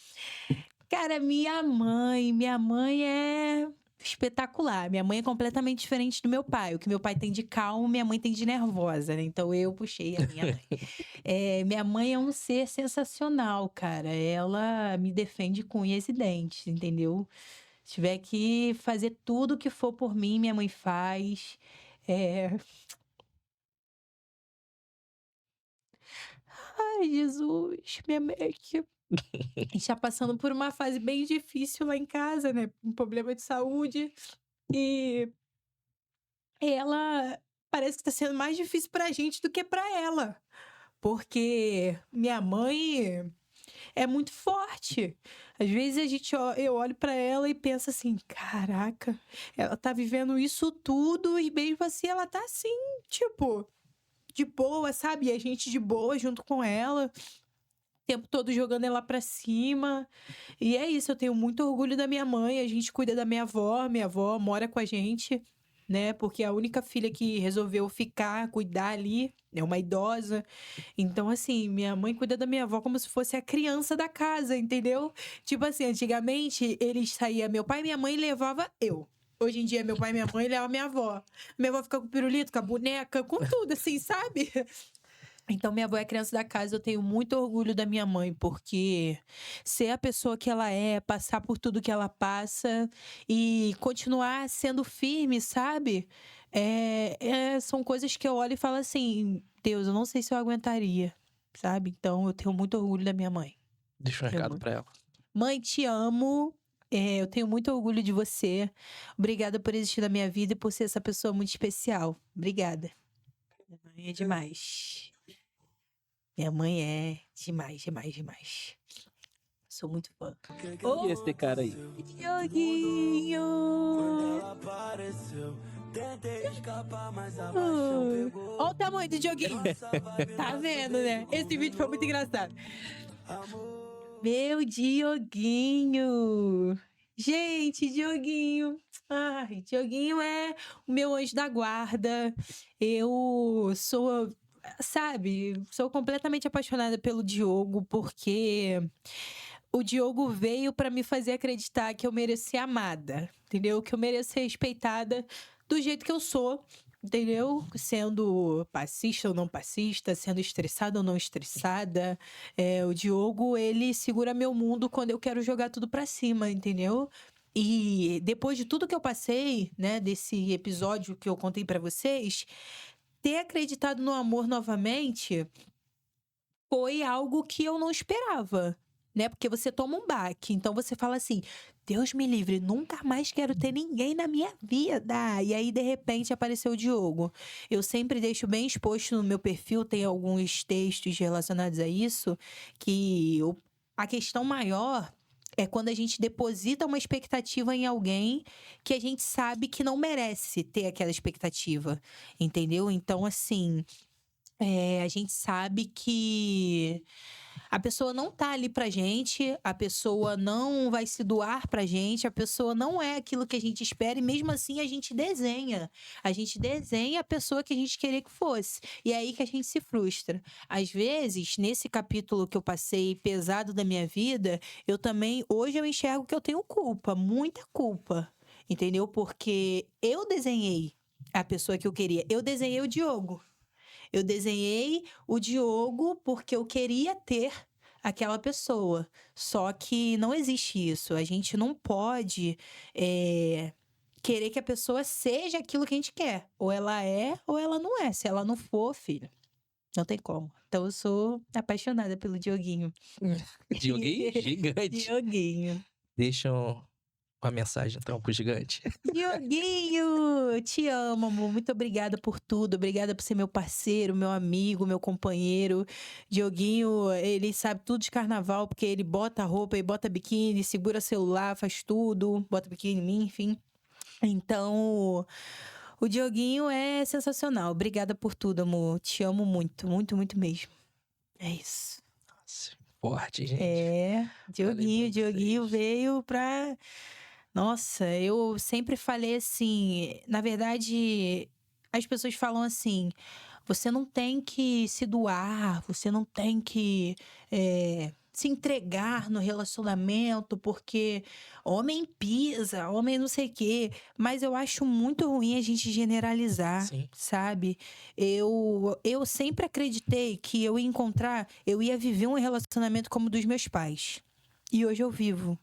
Cara, minha mãe é espetacular. Minha mãe é completamente diferente do meu pai. O que meu pai tem de calmo, minha mãe tem de nervosa, né? Então eu puxei a minha mãe. Minha mãe é um ser sensacional, cara. Ela me defende com unhas e dentes, entendeu? Se tiver que fazer tudo o que for por mim, minha mãe faz. Ai, Jesus, minha mãe. A gente tá passando por uma fase bem difícil lá em casa, né? Um problema de saúde. E ela parece que tá sendo mais difícil pra gente do que pra ela. Porque minha mãe é muito forte. Às vezes eu olho pra ela e penso assim: caraca, ela tá vivendo isso tudo e mesmo assim ela tá assim, tipo, de boa, sabe? E a gente de boa junto com ela, o tempo todo jogando ela pra cima. E é isso, eu tenho muito orgulho da minha mãe. A gente cuida da minha avó mora com a gente, né? Porque é a única filha que resolveu ficar, cuidar ali, é uma idosa. Então, assim, minha mãe cuida da minha avó como se fosse a criança da casa, entendeu? Tipo assim, antigamente eles saíam, meu pai e minha mãe levava eu. Hoje em dia, meu pai e minha mãe levam minha avó. Minha avó fica com o pirulito, com a boneca, com tudo, assim, sabe? Então, minha avó é a criança da casa. Eu tenho muito orgulho da minha mãe, porque ser a pessoa que ela é, passar por tudo que ela passa e continuar sendo firme, sabe? São coisas que eu olho e falo assim: Deus, eu não sei se eu aguentaria, sabe? Então, eu tenho muito orgulho da minha mãe. Deixa um Tenho recado muito. pra ela. Mãe, te amo. Eu tenho muito orgulho de você. Obrigada por existir na minha vida e por ser essa pessoa muito especial. Obrigada. Minha mãe é demais. Minha mãe é demais, demais, demais. Sou muito fã. E esse cara aí? Dioguinho! Olha o tamanho do Dioguinho. Tá vendo, né? Esse vídeo foi muito engraçado. Meu Dioguinho! Gente, Dioguinho! Ai, Dioguinho é o meu anjo da guarda. Eu sou, sabe, sou completamente apaixonada pelo Diogo, porque o Diogo veio pra me fazer acreditar que eu mereço ser amada, entendeu? Que eu mereço ser respeitada do jeito que eu sou, entendeu? Sendo passista ou não passista, sendo estressada ou não estressada. O Diogo, ele segura meu mundo quando eu quero jogar tudo pra cima, entendeu? E depois de tudo que eu passei, né, desse episódio que eu contei pra vocês, ter acreditado no amor novamente foi algo que eu não esperava, né? Porque você toma um baque, então você fala assim: Deus me livre, nunca mais quero ter ninguém na minha vida. E aí, de repente, apareceu o Diogo. Eu sempre deixo bem exposto no meu perfil, tem alguns textos relacionados a isso, que a questão maior é quando a gente deposita uma expectativa em alguém que a gente sabe que não merece ter aquela expectativa, entendeu? Então, assim, a gente sabe que a pessoa não tá ali pra gente, a pessoa não vai se doar pra gente, a pessoa não é aquilo que a gente espera e mesmo assim a gente desenha. A gente desenha a pessoa que a gente queria que fosse. E é aí que a gente se frustra. Às vezes, nesse capítulo que eu passei pesado da minha vida, hoje eu enxergo que eu tenho culpa, muita culpa. Entendeu? Porque eu desenhei a pessoa que eu queria. Eu desenhei o Diogo. Eu desenhei o Diogo porque eu queria ter aquela pessoa. Só que não existe isso. A gente não pode querer que a pessoa seja aquilo que a gente quer. Ou ela é, ou ela não é. Se ela não for, filho, não tem como. Então eu sou apaixonada pelo Dioguinho. Dioguinho gigante. Dioguinho. Deixa uma mensagem então pro gigante. Dioguinho, te amo, amor. Muito obrigada por tudo. Obrigada por ser meu parceiro, meu amigo, meu companheiro. Dioguinho, ele sabe tudo de carnaval, porque ele bota roupa, ele bota biquíni, segura celular, faz tudo, bota biquíni em mim, enfim. Então, o Dioguinho é sensacional. Obrigada por tudo, amor. Te amo muito, muito, muito mesmo. É isso. Nossa, forte, gente. Dioguinho, Falei pra Dioguinho vocês. veio pra... Nossa, eu sempre falei assim, na verdade, as pessoas falam assim: você não tem que se doar, você não tem que se entregar no relacionamento, porque homem pisa, homem não sei o quê. Mas eu acho muito ruim a gente generalizar, Sim. sabe? Eu sempre acreditei que eu ia viver um relacionamento como o dos meus pais. E hoje eu vivo.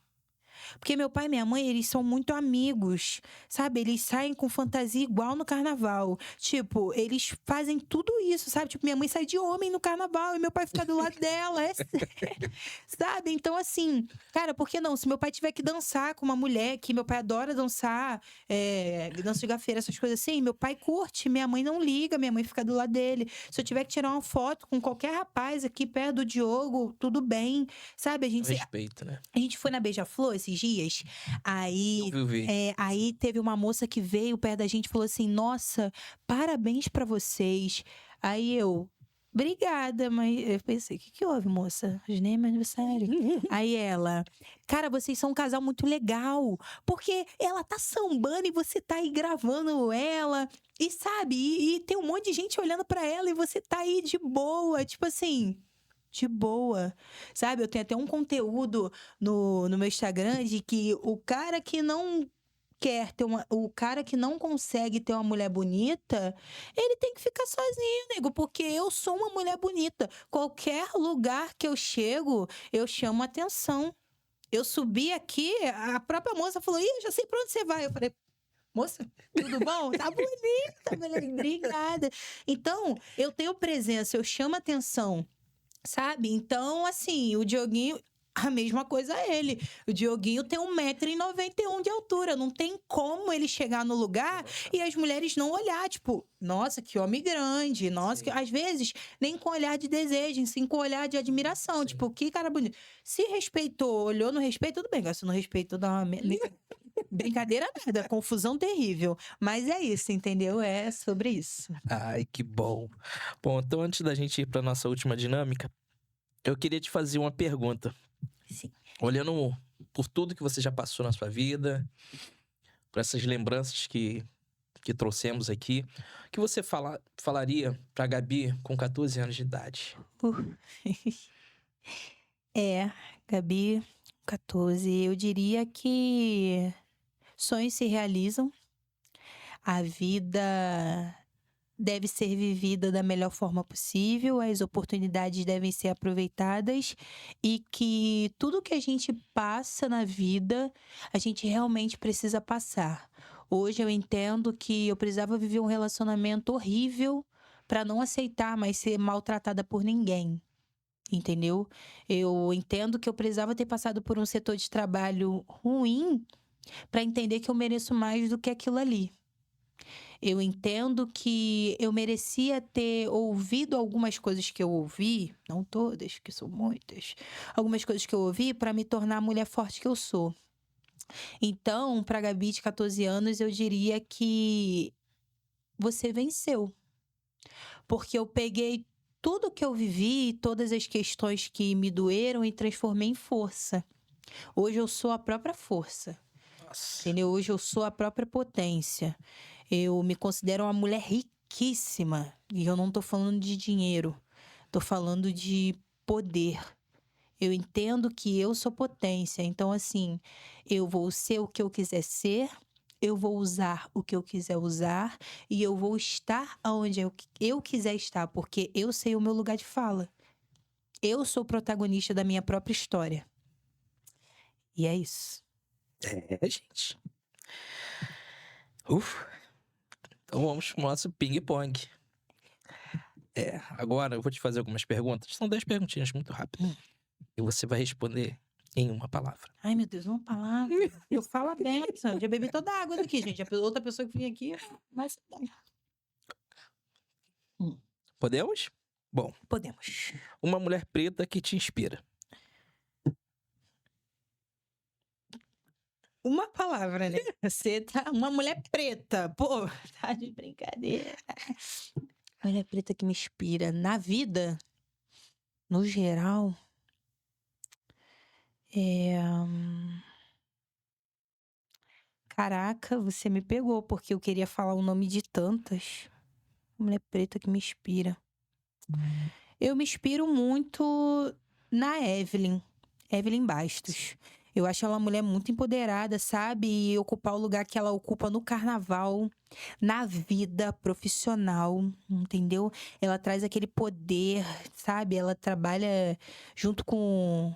Porque meu pai e minha mãe, eles são muito amigos, sabe? Eles saem com fantasia igual no carnaval. Tipo, eles fazem tudo isso, sabe? Tipo, minha mãe sai de homem no carnaval e meu pai fica do lado dela, é sério. Sabe? Então, assim, cara, por que não? Se meu pai tiver que dançar com uma mulher, que meu pai adora dançar, dança de gafeira, essas coisas assim, meu pai curte, minha mãe não liga, minha mãe fica do lado dele. Se eu tiver que tirar uma foto com qualquer rapaz aqui perto do Diogo, tudo bem, sabe? Respeito, né? A gente foi na Beija-Flor esses dias, aí, Eu vi. aí teve uma moça que veio perto da gente e falou assim, nossa, parabéns pra vocês. Aí eu, obrigada, mas eu pensei, o que houve, moça? Hoje nem é meu aniversário. Aí ela, cara, vocês são um casal muito legal, porque ela tá sambando e você tá aí gravando ela, e sabe, e tem um monte de gente olhando pra ela e você tá aí de boa, tipo assim... De boa, sabe? Eu tenho até um conteúdo no meu Instagram de que o cara que não quer ter o cara que não consegue ter uma mulher bonita, ele tem que ficar sozinho, nego, porque eu sou uma mulher bonita. Qualquer lugar que eu chego, eu chamo atenção. Eu subi aqui, a própria moça falou: Ih, eu já sei pra onde você vai. Eu falei: Moça, tudo bom? Tá bonita, obrigada. Então, eu tenho presença, eu chamo atenção. Sabe? Então, assim, o Dioguinho, a mesma coisa ele. O Dioguinho tem 1,91 m de altura. Não tem como ele chegar no lugar e as mulheres não olhar, tipo, nossa, que homem grande. Nossa, que... Às vezes, nem com olhar de desejo, sim com olhar de admiração. Sim. Tipo, que cara bonito. Se respeitou, olhou no respeito, tudo bem. Agora, se não respeitou, dá uma... Brincadeira nada, confusão terrível. Mas é isso, entendeu? É sobre isso. Ai, que bom. Bom, então antes da gente ir pra nossa última dinâmica, eu queria te fazer uma pergunta. Sim. Olhando por tudo que você já passou na sua vida, por essas lembranças que trouxemos aqui, o que você falaria pra Gabi com 14 anos de idade? Gabi, 14, eu diria que sonhos se realizam, a vida deve ser vivida da melhor forma possível, as oportunidades devem ser aproveitadas e que tudo que a gente passa na vida, a gente realmente precisa passar. Hoje eu entendo que eu precisava viver um relacionamento horrível para não aceitar mais ser maltratada por ninguém. Entendeu? Eu entendo que eu precisava ter passado por um setor de trabalho ruim para entender que eu mereço mais do que aquilo ali. Eu entendo que eu merecia ter ouvido algumas coisas que eu ouvi, não todas, que são muitas, algumas coisas que eu ouvi para me tornar a mulher forte que eu sou. Então, para a Gabi de 14 anos, eu diria que você venceu. Porque eu peguei tudo que eu vivi, todas as questões que me doeram e transformei em força. Hoje eu sou a própria força. Nossa. Entendeu? Hoje eu sou a própria potência. Eu me considero uma mulher riquíssima. E eu não tô falando de dinheiro. Tô falando de poder. Eu entendo que eu sou potência. Então, assim, eu vou ser o que eu quiser ser. Eu vou usar o que eu quiser usar e eu vou estar onde eu quiser estar, porque eu sei o meu lugar de fala. Eu sou protagonista da minha própria história. E é isso. Gente. Então vamos pro nosso ping-pong. Agora eu vou te fazer algumas perguntas. São 10 perguntinhas muito rápidas. E você vai responder em uma palavra. Ai, meu Deus, uma palavra. Eu falo a benção. Já bebi toda a água daqui, gente. A outra pessoa que vinha aqui, mas... Podemos? Bom. Podemos. Uma mulher preta que te inspira. Uma palavra, né? Você tá uma mulher preta. Pô, tá de brincadeira. Mulher preta que me inspira na vida, no geral, Caraca, você me pegou, porque eu queria falar o nome de tantas. Mulher preta que me inspira. Eu me inspiro muito na Evelyn Bastos. Eu acho ela uma mulher muito empoderada, sabe? E ocupar o lugar que ela ocupa no carnaval, na vida profissional, entendeu? Ela traz aquele poder, sabe? Ela trabalha junto com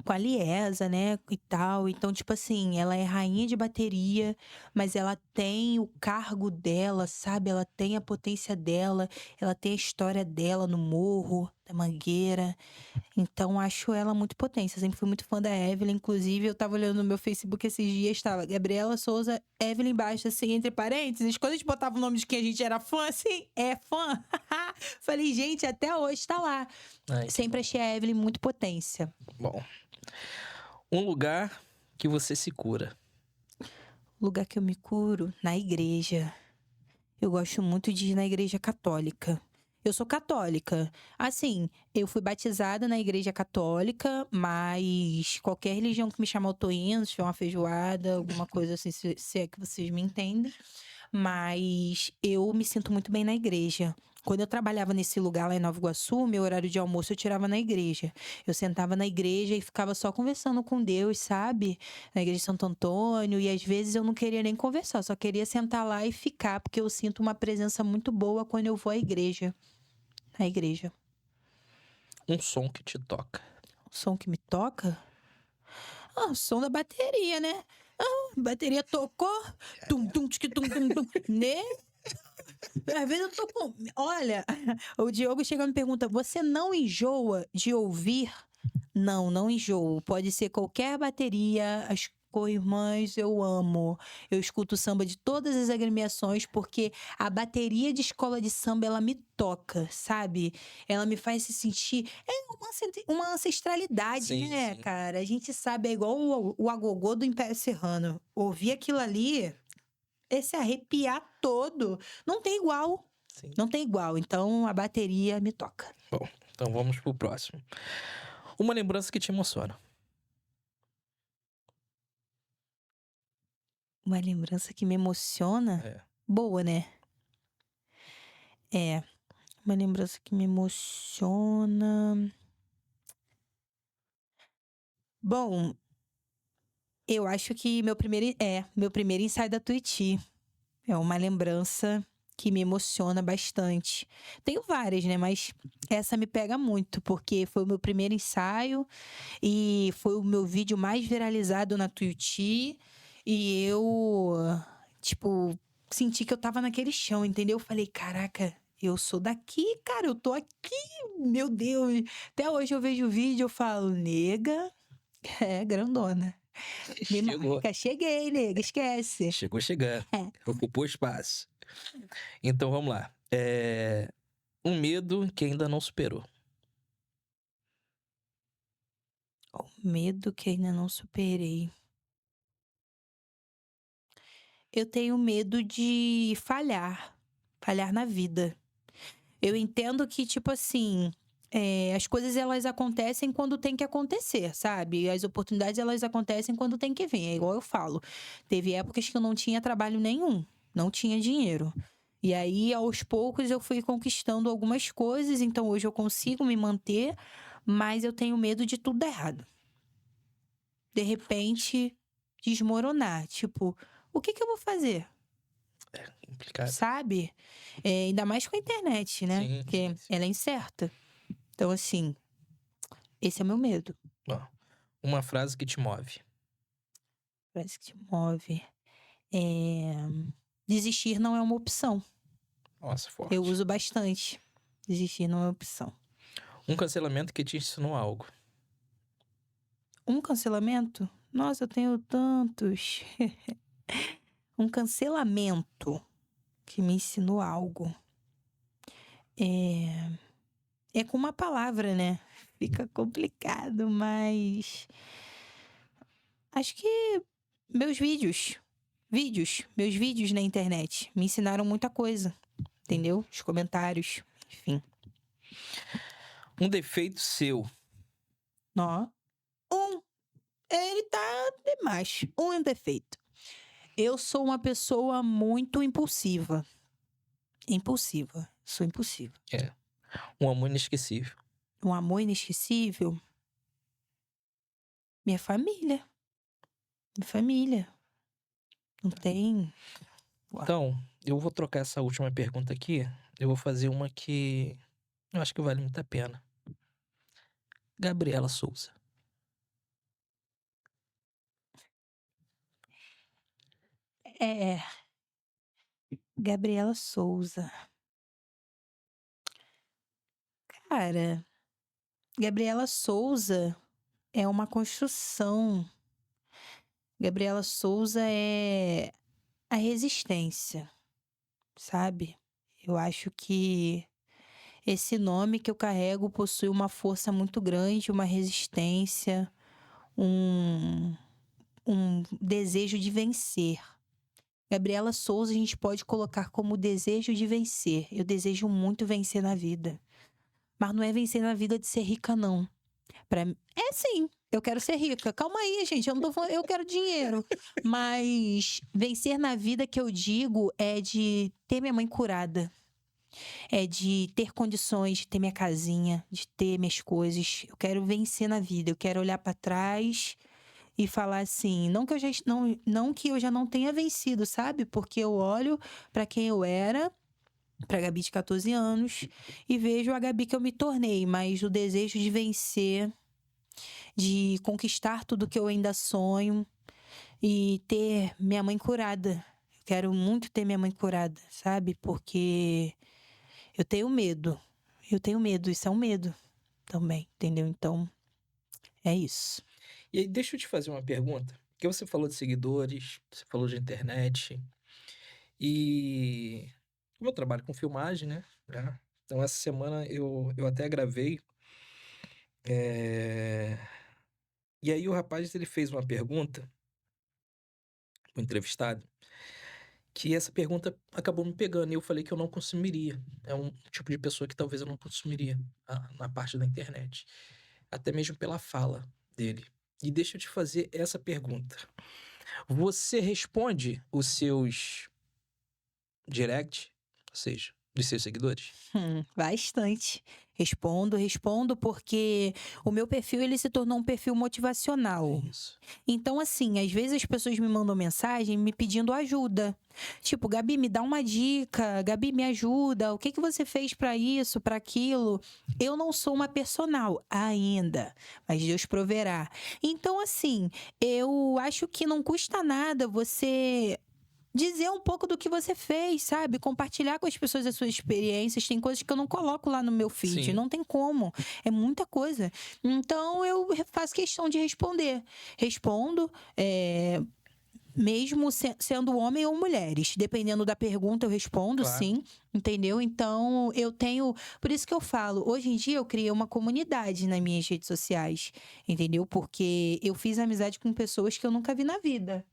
com a Liesa, né, e tal. Então, tipo assim, ela é rainha de bateria, mas ela tem o cargo dela, sabe? Ela tem a potência dela, ela tem a história dela no Morro da Mangueira. Então, acho ela muito potente. Eu sempre fui muito fã da Evelyn. Inclusive, eu tava olhando no meu Facebook esses dias, tava Gabriela Souza, Evelyn embaixo, assim, entre parênteses. Quando a gente botava o nome de quem a gente era fã, assim, é fã. Falei, gente, até hoje tá lá. Ai, que Sempre achei a Evelyn muito potência. bom. Um lugar que você se cura. Lugar que eu me curo, na igreja. Eu gosto muito de ir na igreja católica. Eu sou católica. Assim, eu fui batizada na igreja católica, mas qualquer religião que me chamar, eu tô indo, se tiver uma feijoada, alguma coisa assim, se é que vocês me entendem. Mas eu me sinto muito bem na igreja. Quando eu trabalhava nesse lugar lá em Nova Iguaçu, meu horário de almoço eu tirava na igreja. Eu sentava na igreja e ficava só conversando com Deus, sabe? Na igreja de Santo Antônio. E às vezes eu não queria nem conversar, só queria sentar lá e ficar, porque eu sinto uma presença muito boa quando eu vou à igreja. Na igreja. Um som que te toca. O som que me toca? Ah, o som da bateria, né? Ah, bateria tocou. Tum, tum, tchic, tum, tum, tum. Né? Às vezes eu tô com. Olha, o Diogo chega e me pergunta: você não enjoa de ouvir? Não, não enjoo. Pode ser qualquer bateria, as co-irmãs eu amo. Eu escuto samba de todas as agremiações porque a bateria de escola de samba ela me toca, sabe? Ela me faz se sentir uma ancestralidade, Sim, né, sim. cara? A gente sabe, é igual o agogô do Império Serrano. Ouvir aquilo ali, esse arrepiar todo, não tem igual. Sim. Não tem igual. Então a bateria me toca. Bom, então vamos pro próximo. Uma lembrança que te emociona. Uma lembrança que me emociona. É. Boa, né? É. Uma lembrança que me emociona. Bom, eu acho que meu primeiro ensaio da Tuiuti. É uma lembrança que me emociona bastante. Tenho várias, né? Mas essa me pega muito, porque foi o meu primeiro ensaio e foi o meu vídeo mais viralizado na Tuiuti. E eu, tipo, senti que eu tava naquele chão, entendeu? Eu falei, caraca, eu sou daqui, cara, eu tô aqui, meu Deus. Até hoje eu vejo o vídeo, eu falo, nega, é grandona. Me Chegou. marca, cheguei, nega, esquece. Chegou chegando. É. Ocupou espaço. Então vamos lá. Um medo que ainda não superou. O medo que ainda não superei. Eu tenho medo de falhar na vida. Eu entendo que, tipo assim, as coisas elas acontecem quando tem que acontecer, sabe? As oportunidades elas acontecem quando tem que vir. É igual eu falo. Teve épocas que eu não tinha trabalho nenhum, não tinha dinheiro. E aí, aos poucos, eu fui conquistando algumas coisas, então hoje eu consigo me manter, mas eu tenho medo de tudo dar errado. De repente, desmoronar. Tipo, o que eu vou fazer? Complicado. Sabe? Ainda mais com a internet, né? Sim, Porque sim, sim. ela é incerta. Então, assim, esse é o meu medo. Bom, uma frase que te move. Parece que te move. Desistir não é uma opção. Nossa, forte. Eu uso bastante. Desistir não é uma opção. Um cancelamento que te ensinou algo. Um cancelamento? Nossa, eu tenho tantos. Um cancelamento que me ensinou algo. É com uma palavra, né? Fica complicado, mas acho que meus meus vídeos na internet me ensinaram muita coisa, entendeu? Os comentários, enfim. Um defeito seu. Ó, ele tá demais. Um defeito. Eu sou uma pessoa muito impulsiva. Impulsiva. Sou impulsiva. Um amor inesquecível. Um amor inesquecível. Minha família. Minha família. Não tem. Então, eu vou trocar essa última pergunta aqui. Eu vou fazer uma que eu acho que vale muito a pena. Gabriela Souza. É, Gabriela Souza. Cara, Gabriela Souza é uma construção. Gabriela Souza é a resistência, sabe? Eu acho que esse nome que eu carrego possui uma força muito grande, uma resistência, um, um desejo de vencer. Gabriela Souza a gente pode colocar como desejo de vencer. Eu desejo muito vencer na vida. Mas não é vencer na vida de ser rica, não. É sim, eu quero ser rica. Calma aí, gente, eu não tô falando, eu quero dinheiro. Mas vencer na vida que eu digo é de ter minha mãe curada. É de ter condições, de ter minha casinha, de ter minhas coisas. Eu quero vencer na vida, eu quero olhar pra trás e falar assim, não que eu já não tenha vencido, sabe? Porque eu olho pra quem eu era, pra Gabi de 14 anos, e vejo a Gabi que eu me tornei, mas o desejo de vencer, de conquistar tudo que eu ainda sonho e ter minha mãe curada. Eu quero muito ter minha mãe curada, sabe? Porque eu tenho medo. Eu tenho medo, isso é um medo também, entendeu? Então, é isso. E aí, deixa eu te fazer uma pergunta. Porque você falou de seguidores, você falou de internet. E como eu trabalho com filmagem, né? Então, essa semana eu até gravei. é, E aí, o rapaz ele fez uma pergunta, o entrevistado, que essa pergunta acabou me pegando. E eu falei que eu não consumiria. É um tipo de pessoa que talvez eu não consumiria na parte da internet. Até mesmo pela fala dele. E deixa eu te fazer essa pergunta. Você responde os seus direct, ou seja, dos seus seguidores? Bastante. Respondo porque o meu perfil ele se tornou um perfil motivacional. Isso. Então, assim, às vezes as pessoas me mandam mensagem me pedindo ajuda. Tipo, Gabi, me dá uma dica. Gabi, me ajuda. O que você fez pra isso, pra aquilo? Eu não sou uma personal ainda, mas Deus proverá. Então, assim, eu acho que não custa nada você dizer um pouco do que você fez, sabe? Compartilhar com as pessoas as suas experiências. Tem coisas que eu não coloco lá no meu feed, Sim. não tem como. É muita coisa. Então, eu faço questão de responder. Respondo, mesmo sendo homem ou mulheres. Dependendo da pergunta, eu respondo, Claro. sim. Entendeu? Então, eu tenho... Por isso que eu falo, hoje em dia eu criei uma comunidade nas minhas redes sociais. Entendeu? Porque eu fiz amizade com pessoas que eu nunca vi na vida.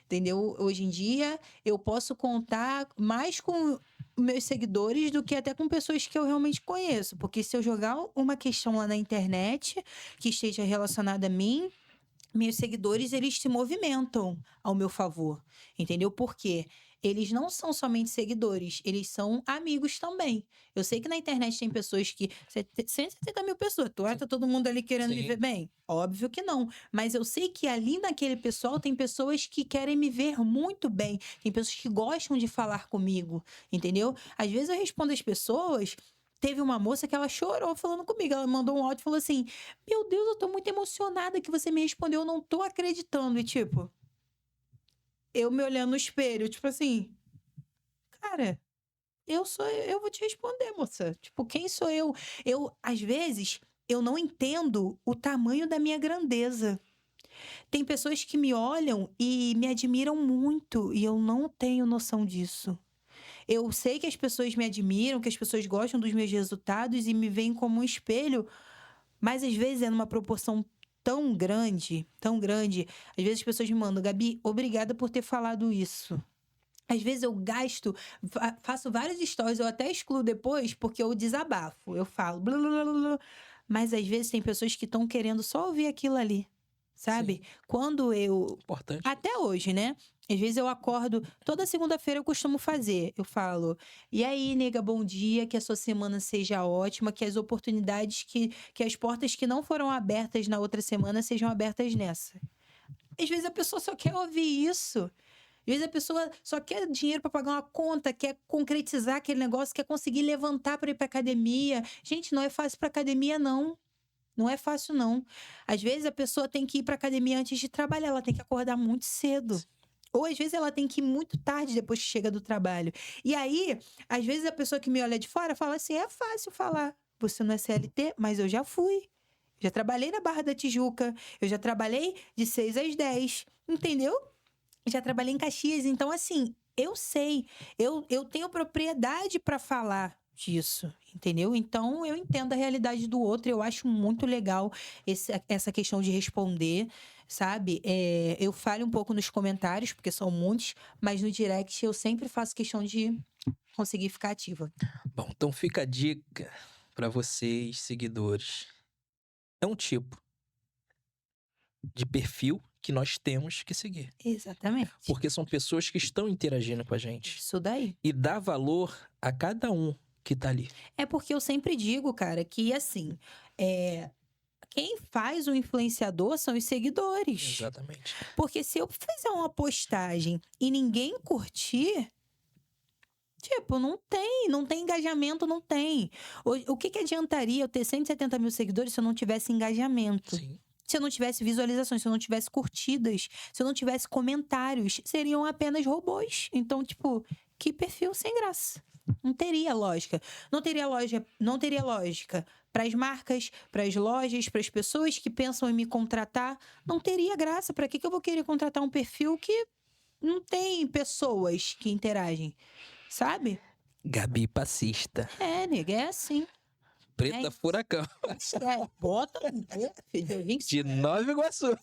Entendeu? Hoje em dia, eu posso contar mais com meus seguidores do que até com pessoas que eu realmente conheço. Porque se eu jogar uma questão lá na internet que esteja relacionada a mim, meus seguidores, eles se movimentam ao meu favor. Entendeu? Por quê? Eles não são somente seguidores, eles são amigos também. Eu sei que na internet tem pessoas que... 170 mil pessoas, tu acha todo mundo ali querendo me Sim. ver bem? Óbvio que não. Mas eu sei que ali naquele pessoal tem pessoas que querem me ver muito bem. Tem pessoas que gostam de falar comigo, entendeu? Às vezes eu respondo às pessoas... Teve uma moça que ela chorou falando comigo. Ela mandou um áudio e falou assim: meu Deus, eu tô muito emocionada que você me respondeu. Eu não tô acreditando. E tipo, eu me olhando no espelho, tipo assim, cara, eu vou te responder, moça. Tipo, quem sou eu? Às vezes, eu não entendo o tamanho da minha grandeza. Tem pessoas que me olham e me admiram muito e eu não tenho noção disso. Eu sei que as pessoas me admiram, que as pessoas gostam dos meus resultados e me veem como um espelho, mas às vezes é numa proporção tão grande, tão grande. Às vezes as pessoas me mandam: Gabi, obrigada por ter falado isso. Às vezes eu faço vários stories, eu até excluo depois porque eu desabafo. Eu falo, blá, blá, blá, blá. Mas às vezes tem pessoas que estão querendo só ouvir aquilo ali, sabe? Sim. Quando eu... Importante. Até hoje, né? Às vezes eu acordo, toda segunda-feira eu costumo fazer. Eu falo: e aí, nega, bom dia, que a sua semana seja ótima, que as oportunidades, que as portas que não foram abertas na outra semana sejam abertas nessa. Às vezes a pessoa só quer ouvir isso. Às vezes a pessoa só quer dinheiro para pagar uma conta, quer concretizar aquele negócio, quer conseguir levantar para ir para academia. Gente, não é fácil para academia, não. Não é fácil, não. Às vezes a pessoa tem que ir para academia antes de trabalhar, ela tem que acordar muito cedo. Ou às vezes ela tem que ir muito tarde depois que chega do trabalho. E aí, às vezes a pessoa que me olha de fora fala assim: é fácil falar, você não é CLT, mas eu já fui. Já trabalhei na Barra da Tijuca, eu já trabalhei de 6 às 10, entendeu? Já trabalhei em Caxias, então assim, eu sei, eu tenho propriedade para falar disso, entendeu? Então eu entendo a realidade do outro, eu acho muito legal essa questão de responder, sabe? Eu falho um pouco nos comentários, porque são muitos, mas no direct eu sempre faço questão de conseguir ficar ativa. Bom, então fica a dica para vocês, seguidores. É um tipo de perfil que nós temos que seguir. Exatamente. Porque são pessoas que estão interagindo com a gente. Isso daí. E dá valor a cada um que tá ali. É porque eu sempre digo, cara, que assim, quem faz o influenciador são os seguidores. Exatamente. Porque se eu fizer uma postagem e ninguém curtir, tipo, não tem engajamento, não tem. O que adiantaria eu ter 170 mil seguidores se eu não tivesse engajamento? Sim. Se eu não tivesse visualizações, se eu não tivesse curtidas, se eu não tivesse comentários, seriam apenas robôs. Então, tipo, que perfil sem graça. Não teria lógica. Não teria lógica para as marcas, para as lojas, para as pessoas que pensam em me contratar. Não teria graça. Para que eu vou querer contratar um perfil que não tem pessoas que interagem? Sabe? Gabi Passista. Nega, é assim. Preta isso. Furacão. Bota filho, De Nova Iguaçu.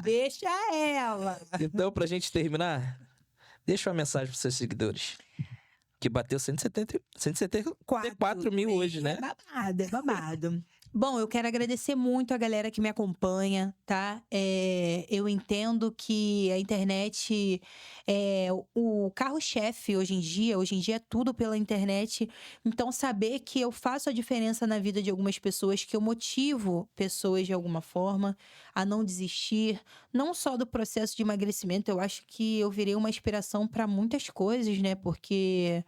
Deixa ela. Então, pra gente terminar, deixa uma mensagem pros seus seguidores. Que bateu 174 mil hoje, né? É babado. Bom, eu quero agradecer muito a galera que me acompanha, tá? Eu entendo que a internet é o carro-chefe hoje em dia. Hoje em dia é tudo pela internet. Então, saber que eu faço a diferença na vida de algumas pessoas, que eu motivo pessoas de alguma forma a não desistir, não só do processo de emagrecimento, eu acho que eu virei uma inspiração para muitas coisas, né? Porque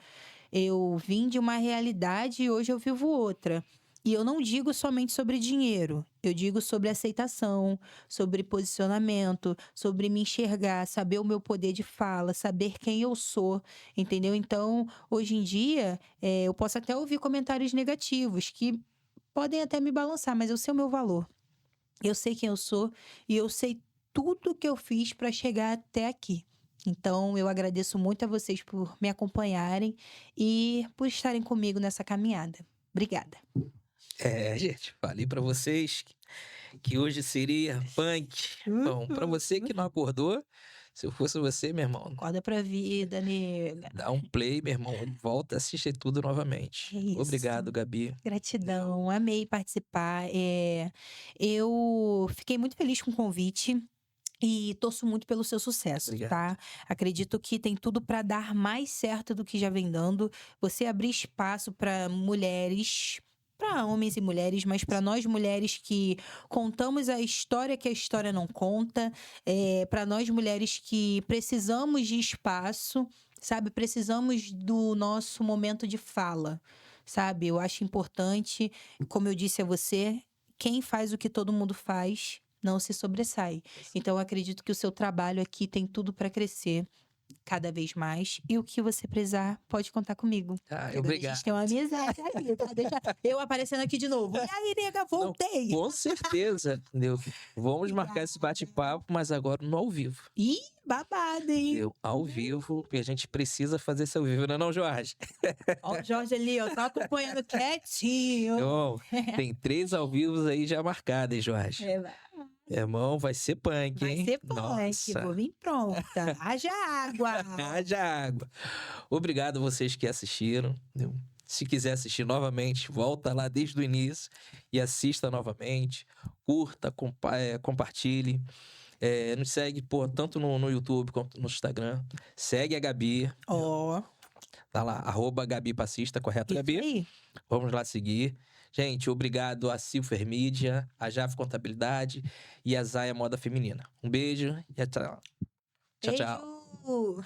eu vim de uma realidade e hoje eu vivo outra. E eu não digo somente sobre dinheiro, eu digo sobre aceitação, sobre posicionamento, sobre me enxergar, saber o meu poder de fala, saber quem eu sou, entendeu? Então, hoje em dia, eu posso até ouvir comentários negativos que podem até me balançar, mas eu sei o meu valor. Eu sei quem eu sou e eu sei tudo que eu fiz para chegar até aqui. Então, eu agradeço muito a vocês por me acompanharem e por estarem comigo nessa caminhada. Obrigada. Gente, falei pra vocês que hoje seria punk. Bom, pra você que não acordou, se eu fosse você, meu irmão, Acorda pra vida, nega. dá um play, meu irmão, volta a assistir tudo novamente. É isso. Obrigado, Gabi. Gratidão, amei participar. Eu fiquei muito feliz com o convite. E torço muito pelo seu sucesso, Obrigado. tá? Acredito que tem tudo para dar mais certo do que já vem dando. Você abrir espaço para mulheres, para homens e mulheres, mas para nós mulheres que contamos a história que a história não conta, para nós mulheres que precisamos de espaço, sabe? Precisamos do nosso momento de fala, sabe? Eu acho importante, como eu disse a você, quem faz o que todo mundo faz não se sobressai. Então, eu acredito que o seu trabalho aqui tem tudo para crescer cada vez mais. E o que você precisar, pode contar comigo. Agora Obrigado. a gente tem uma amizade aí, tá? Deixa eu aparecendo aqui de novo. E aí, nega, voltei. Com certeza, entendeu? Vamos marcar esse bate-papo, mas agora no ao vivo. Ih, babado, hein? Entendeu? Ao vivo, porque a gente precisa fazer isso ao vivo, não é não, Jorge? Ó, o Jorge ali, ó, tá acompanhando quietinho. Então, tem 3 ao vivos aí já marcados, hein, Jorge? Irmão, vai ser punk, Vai hein? ser punk, Nossa. vou vir pronta. Haja água. Haja água. Obrigado a vocês que assistiram. Entendeu? Se quiser assistir novamente, volta lá desde o início e assista novamente. Curta, compartilhe. Nos segue, tanto no YouTube quanto no Instagram. Segue a Gabi. Ó. Tá lá, @Gabi Passista, correto, Gabi? Aí. Vamos lá seguir. Gente, obrigado a Silfer Mídia, a Jaf Contabilidade e a Zaya Moda Feminina. Um beijo e tchau. Tchau, tchau. Beijo.